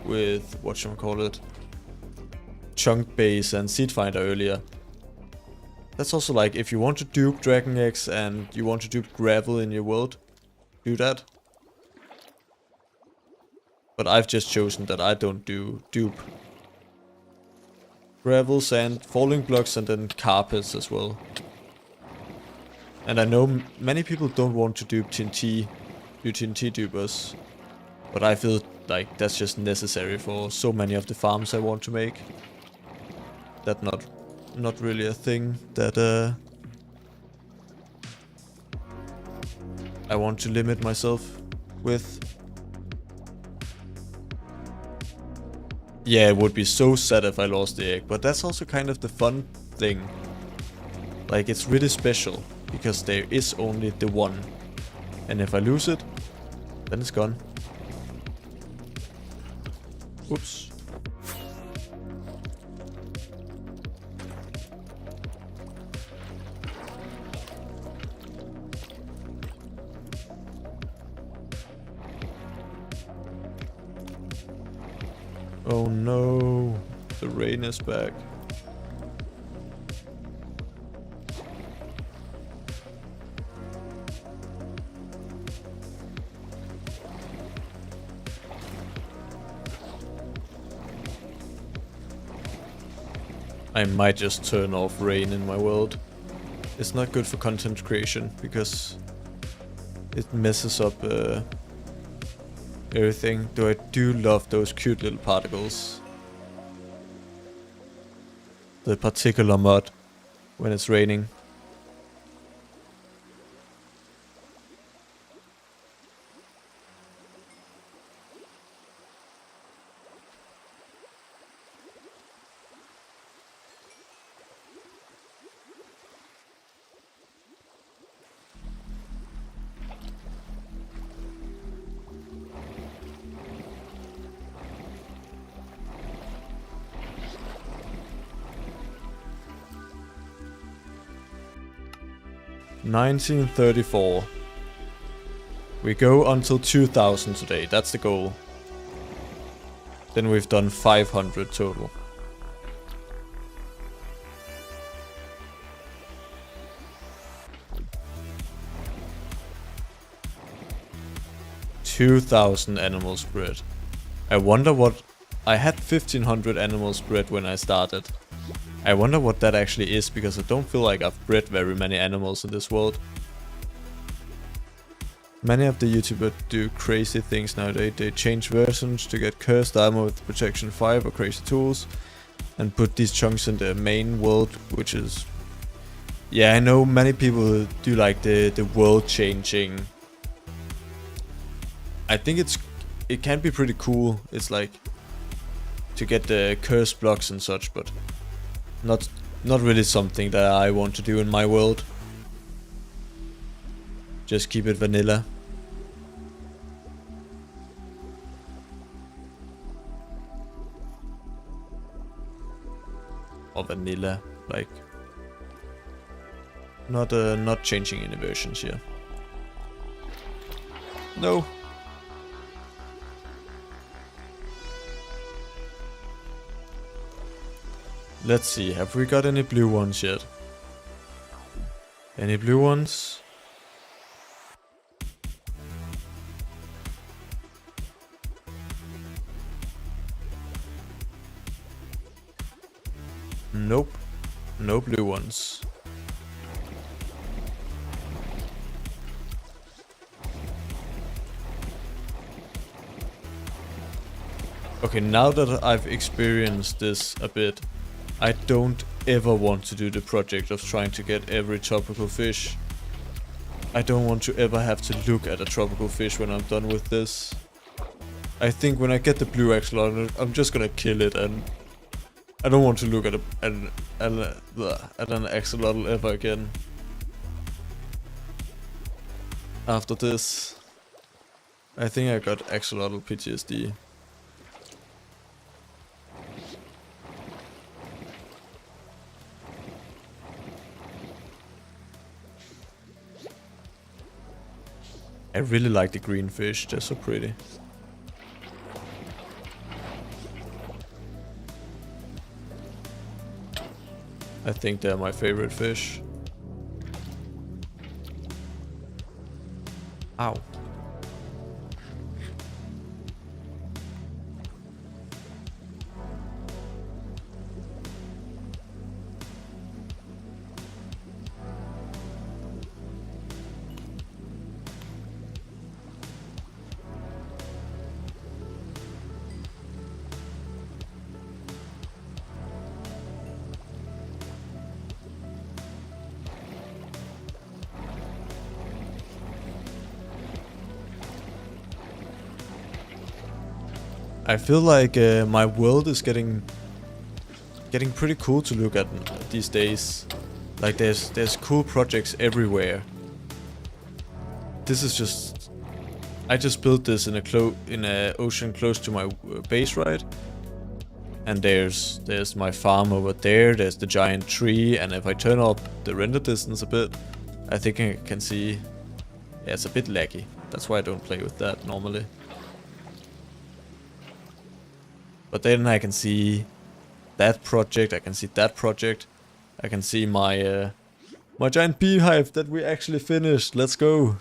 A: With whatchamacallit, Chunk Base and Seed Finder earlier. That's also like, if you want to dupe dragon eggs and you want to dupe gravel in your world, do that. But I've just chosen that I don't do dupe gravel, sand, falling blocks, and then carpets as well. And I know many people don't want to dupe TNT, do TNT dupers, but I feel like that's just necessary for so many of the farms I want to make. That not really a thing that I want to limit myself with. Yeah, it would be so sad if I lost the egg, but that's also kind of the fun thing. Like, it's really special, because there is only the one. And if I lose it, then it's gone. Oops. Oh no, the rain is back. I might just turn off rain in my world. It's not good for content creation because it messes up everything. Though I do love those cute little particles. The particular mod when it's raining. $19.34. We go until 2000 today, that's the goal. Then we've done 500 total. 2,000 animals bred. I wonder what... I had 1,500 animals bred when I started. I wonder what that actually is, because I don't feel like I've bred very many animals in this world. Many of the YouTubers do crazy things nowadays. They change versions to get cursed armor with protection 5 or crazy tools, and put these chunks in the main world, which is... Yeah, I know many people do like the world changing. I think it can be pretty cool. It's like to get the curse blocks and such, but not really something that I want to do in my world. Just keep it vanilla. Or vanilla, like not changing any versions here. No. Let's see, have we got any blue ones yet? Any blue ones? Nope. No blue ones. Okay, now that I've experienced this a bit, I don't ever want to do the project of trying to get every tropical fish. I don't want to ever have to look at a tropical fish when I'm done with this. I think when I get the blue axolotl, I'm just gonna kill it, and I don't want to look at an axolotl ever again. After this, I think I got axolotl PTSD. I really like the green fish, they're so pretty. I think they're my favorite fish. Ow. I feel like my world is getting pretty cool to look at these days. Like there's cool projects everywhere. This is just... I just built this in a ocean close to my base, right? And there's my farm over there. There's the giant tree, and if I turn up the render distance a bit, I think I can see... Yeah, it's a bit laggy. That's why I don't play with that normally. But then I can see that project, I can see that project, I can see my my giant beehive that we actually finished. Let's go!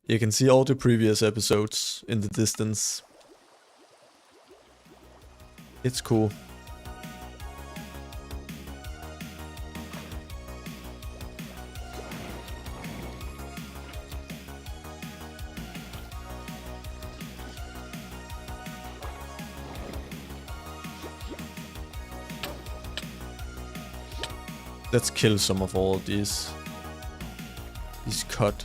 A: You can see all the previous episodes in the distance. It's cool. Let's kill some of all of these cut.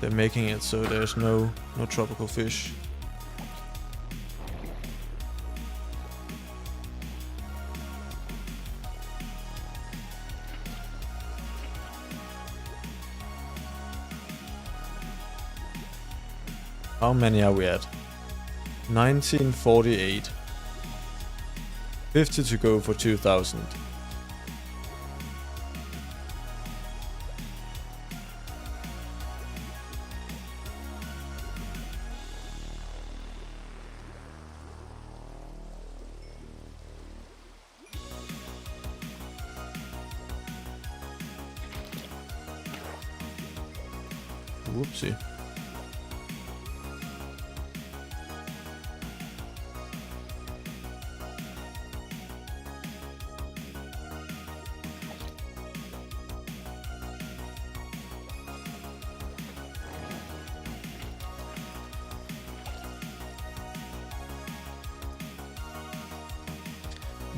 A: They're making it so there's no tropical fish. How many are we at? 1948. 50 to go for 2000. Whoopsie.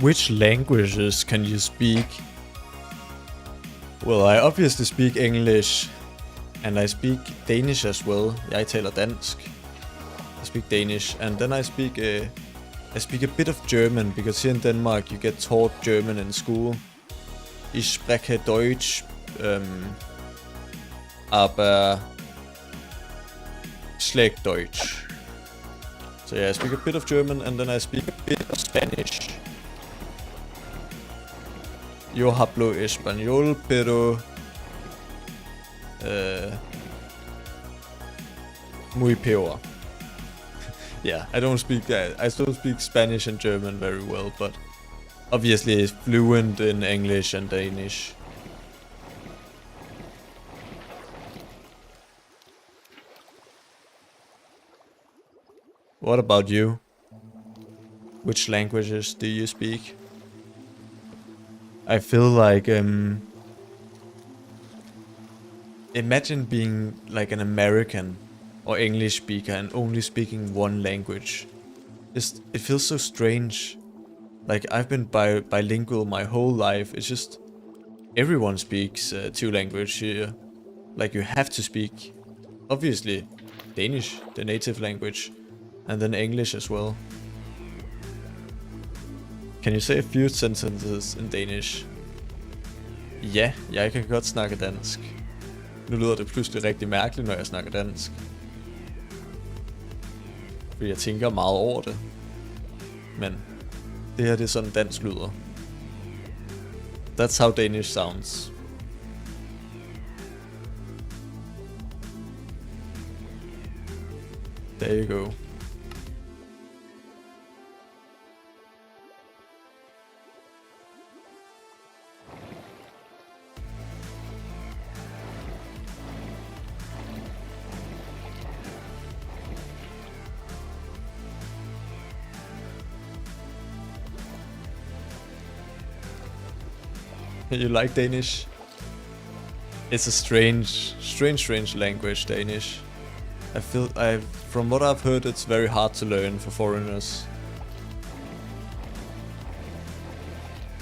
A: Which languages can you speak? Well, I obviously speak English, and I speak Danish as well. Jeg taler dansk. I speak Danish, and then I speak a bit of German, because here in Denmark you get taught German in school. Ich spreche Deutsch, aber schlecht Deutsch. So yeah, I speak a bit of German, and then I speak a bit of Spanish. Yo hablo español, pero muy peor. Yeah, I don't speak that. I still speak Spanish and German very well, but obviously fluent in English and Danish. What about you? Which languages do you speak? I feel like imagine being like an American or English speaker and only speaking one language. It feels so strange. Like, I've been bilingual my whole life. It's just everyone speaks two languages here. Like, you have to speak, obviously, Danish, the native language, and then English as well. Can you say a few sentences in Danish? Ja, jeg kan godt snakke dansk. Nu lyder det pludselig rigtig mærkeligt, når jeg snakker dansk. Fordi jeg tænker meget over det. Men det her, det er sådan dansk lyder. That's how Danish sounds. There you go. You like Danish? It's a strange language, Danish. From what I've heard, it's very hard to learn for foreigners.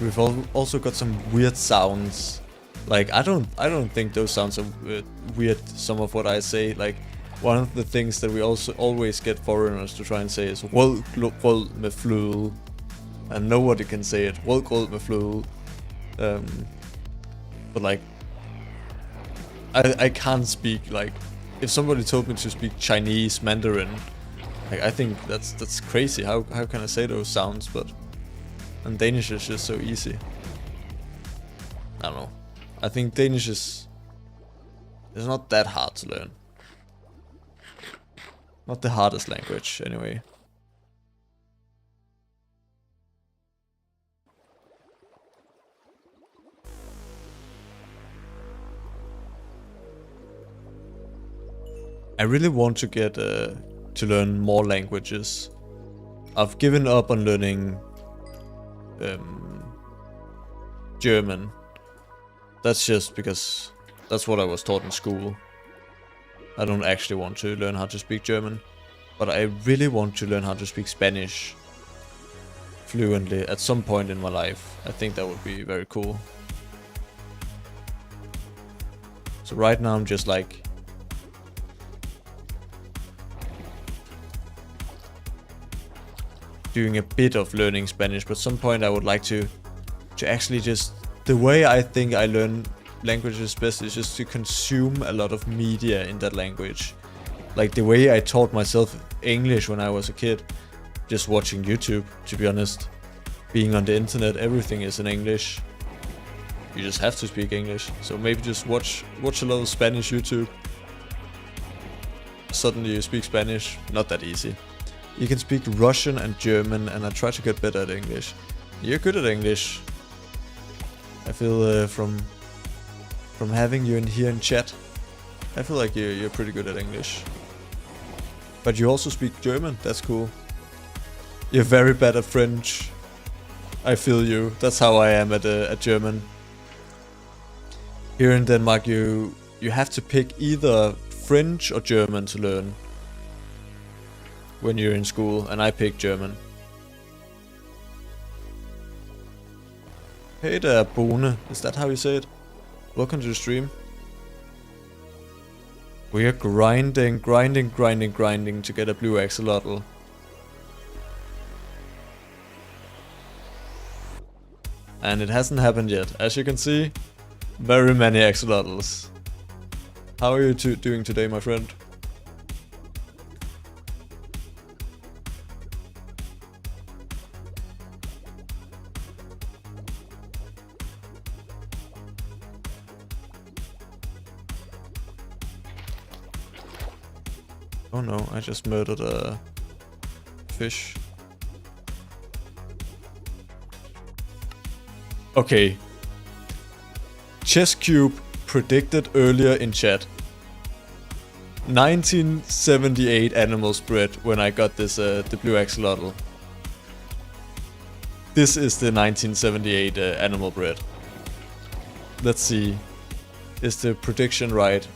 A: We've also got some weird sounds. Like, I don't think those sounds are weird. Some of what I say, like, one of the things that we also always get foreigners to try and say is "Wolkgrød med fløde," and nobody can say it. "Wolkgrød med fløde." But like, I can't speak, like, if somebody told me to speak Chinese Mandarin, like, I think that's crazy. How can I say those sounds? And Danish is just so easy. I don't know. I think Danish is not that hard to learn. Not the hardest language, anyway. I really want to get to learn more languages. I've given up on learning German. That's just because that's what I was taught in school. I don't actually want to learn how to speak German, but I really want to learn how to speak Spanish fluently at some point in my life. I think that would be very cool. So right now I'm just like doing a bit of learning Spanish, but at some point I would like to actually just, the way I think I learn languages best is just to consume a lot of media in that language. Like the way I taught myself English when I was a kid, just watching YouTube, to be honest. Being on the internet, everything is in English. You just have to speak English. So maybe just watch a lot of Spanish YouTube. Suddenly you speak Spanish. Not that easy. You can speak Russian and German, and I try to get better at English. You're good at English. I feel from having you in here in chat, I feel like you're pretty good at English. But you also speak German, that's cool. You're very bad at French. I feel you. That's how I am at German. Here in Denmark you have to pick either French or German to learn when you're in school, and I picked German. Hey there, Bone. Is that how you say it? Welcome to the stream. We are grinding to get a blue axolotl. And it hasn't happened yet. As you can see, very many axolotls. How are you doing today, my friend? Oh no, I just murdered a fish. Okay. Chess Cube predicted earlier in chat. 1978 animals bred when I got this the blue axolotl. This is the 1978 animal bred. Let's see. Is the prediction right?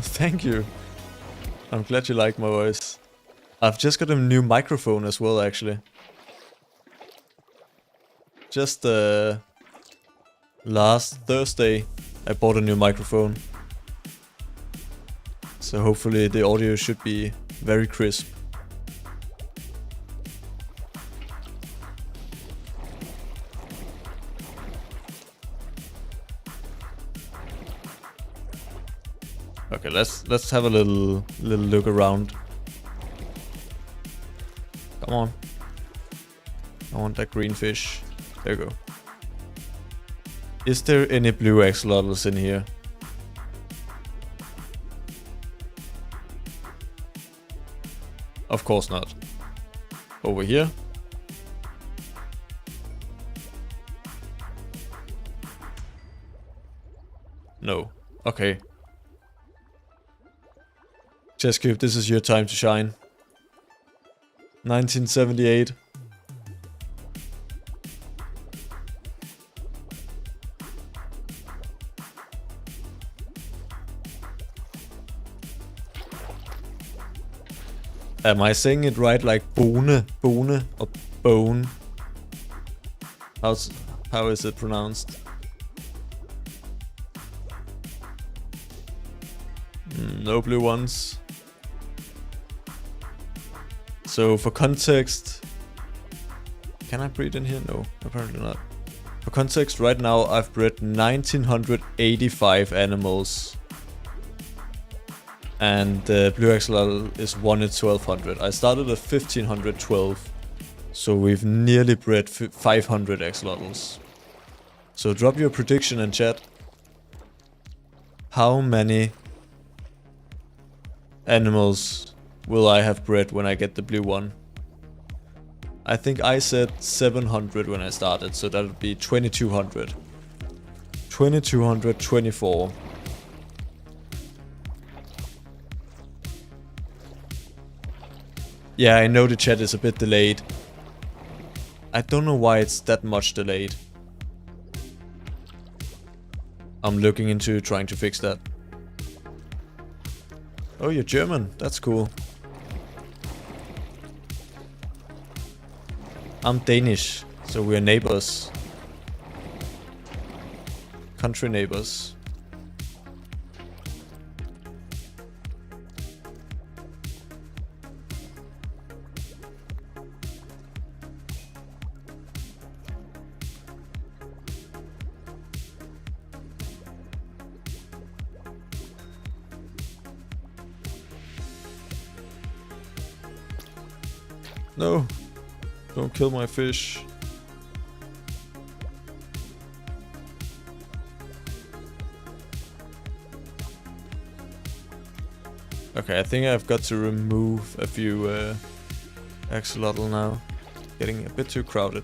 A: Thank you. I'm glad you like my voice. I've just got a new microphone as well, actually. Just last Thursday I bought a new microphone. So hopefully the audio should be very crisp. Okay, let's have a little look around. Come on. I want that green fish. There you go. Is there any blue axolotls in here? Of course not. Over here? No. Okay. Chess Cube, this is your time to shine. 1978. Am I saying it right, like bone, or bone? How is it pronounced? No blue ones. So for context, can I breed in here? No, apparently not. For context, right now I've bred 1985 animals. And the blue axolotl is 1 in 1200. I started at 1512. So we've nearly bred 500 axolotls. So drop your prediction in chat. How many animals will I have bred when I get the blue one? I think I said 700 when I started, so that would be 2200. 2224. Yeah, I know the chat is a bit delayed. I don't know why it's that much delayed. I'm looking into trying to fix that. Oh, you're German. That's cool. I'm Danish, so we're neighbors. Country neighbors. No, don't kill my fish. Okay, I think I've got to remove a few axolotl now. Getting a bit too crowded.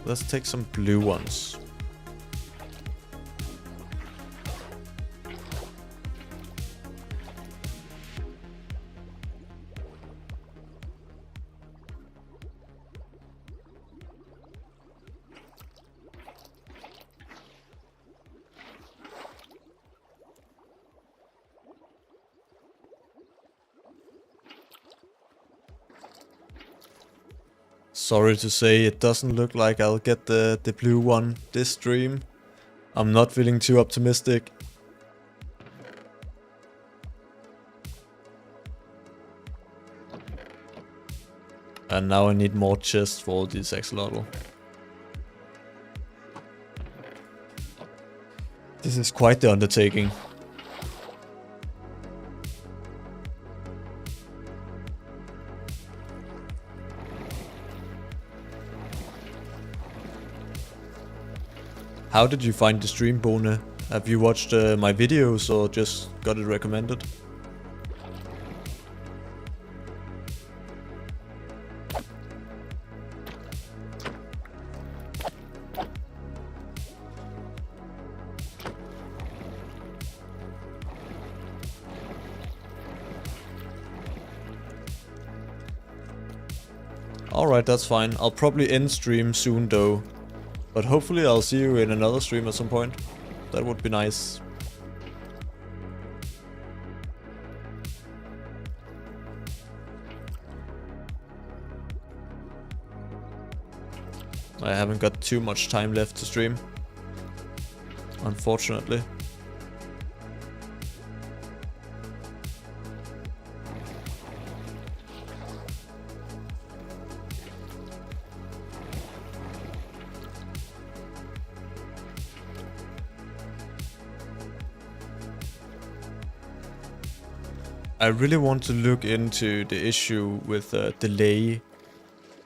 A: Let's take some blue ones. Sorry to say, it doesn't look like I'll get the blue one this stream. I'm not feeling too optimistic. And now I need more chests for all these axolotl. This is quite the undertaking. How did you find the stream, Bone? Have you watched my videos or just got it recommended? Alright, that's fine. I'll probably end stream soon though. But hopefully I'll see you in another stream at some point. That would be nice. I haven't got too much time left to stream, unfortunately. I really want to look into the issue with delay,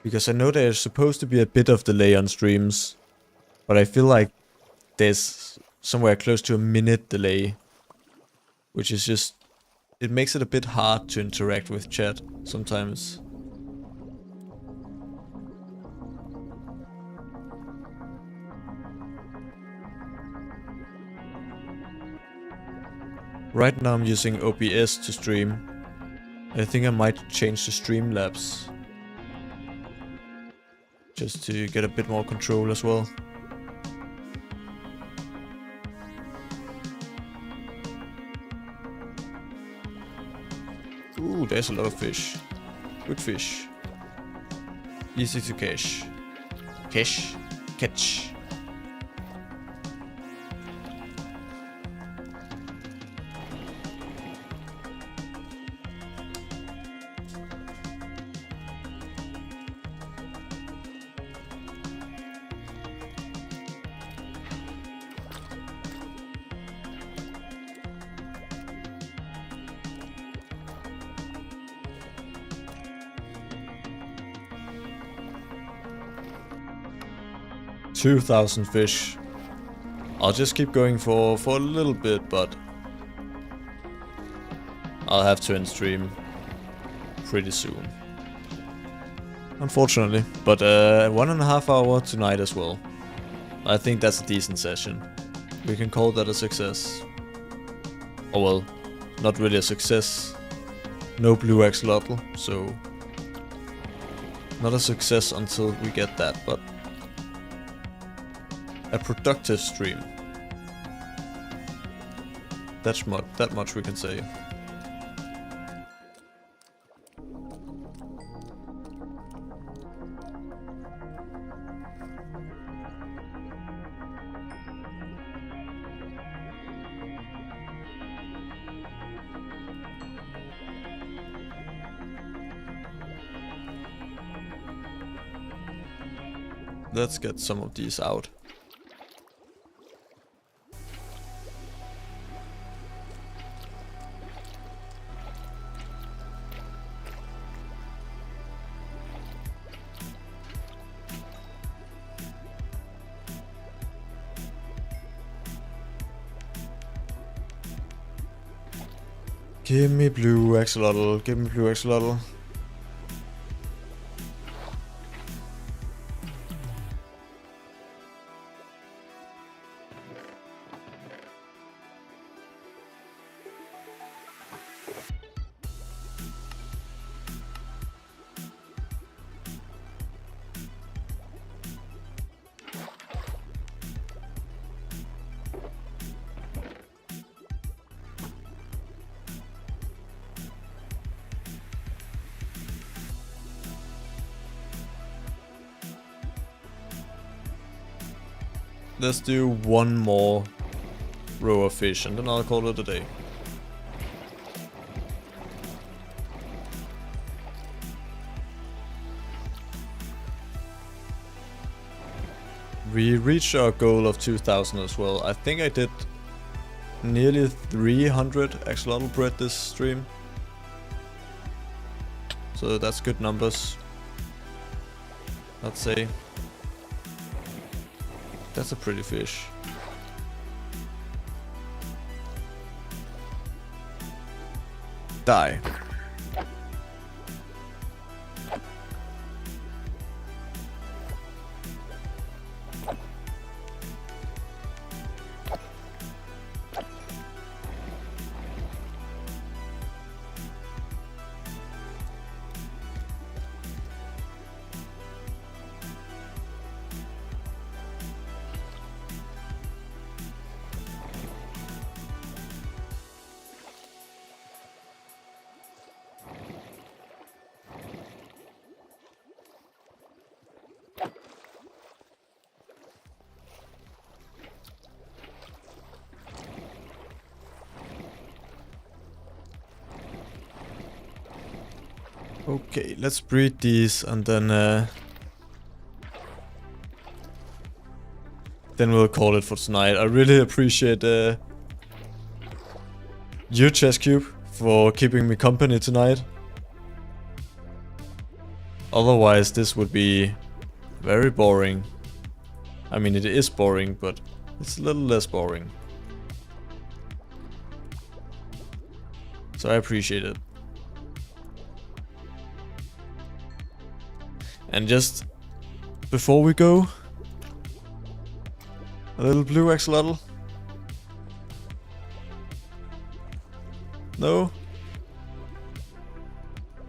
A: because I know there's supposed to be a bit of delay on streams, but I feel like there's somewhere close to a minute delay, which is just, it makes it a bit hard to interact with chat sometimes. Right now I'm using OBS to stream. I think I might change to Streamlabs, just to get a bit more control as well. Ooh, there's a lot of fish. Good fish. Easy to catch. Catch. 2,000 fish. I'll just keep going for a little bit, but I'll have to end stream pretty soon, unfortunately. But 1.5 hour tonight as well. I think that's a decent session. We can call that a success. Oh well, not really a success. No blue axolotl, so not a success until we get that, but a productive stream. That much we can say. Let's get some of these out. Give me blue axolotl, give me blue axolotl. . let's do one more row of fish and then I'll call it a day. We reached our goal of 2000 as well. I think I did nearly 300 axolotl bread this stream. So that's good numbers, I'd say. That's a pretty fish. Die. Okay, let's breed these and then we'll call it for tonight. I really appreciate you, Chess Cube, for keeping me company tonight. Otherwise, this would be very boring. I mean, it is boring, but it's a little less boring. So I appreciate it. And just before we go, a little blue axolotl. No?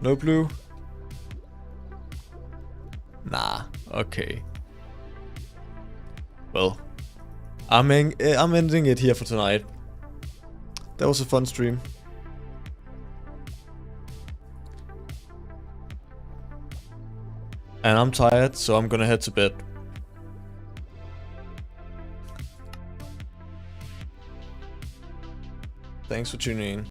A: No blue? Nah, okay. Well, I'm ending it here for tonight. That was a fun stream. And I'm tired, so I'm gonna head to bed. Thanks for tuning in.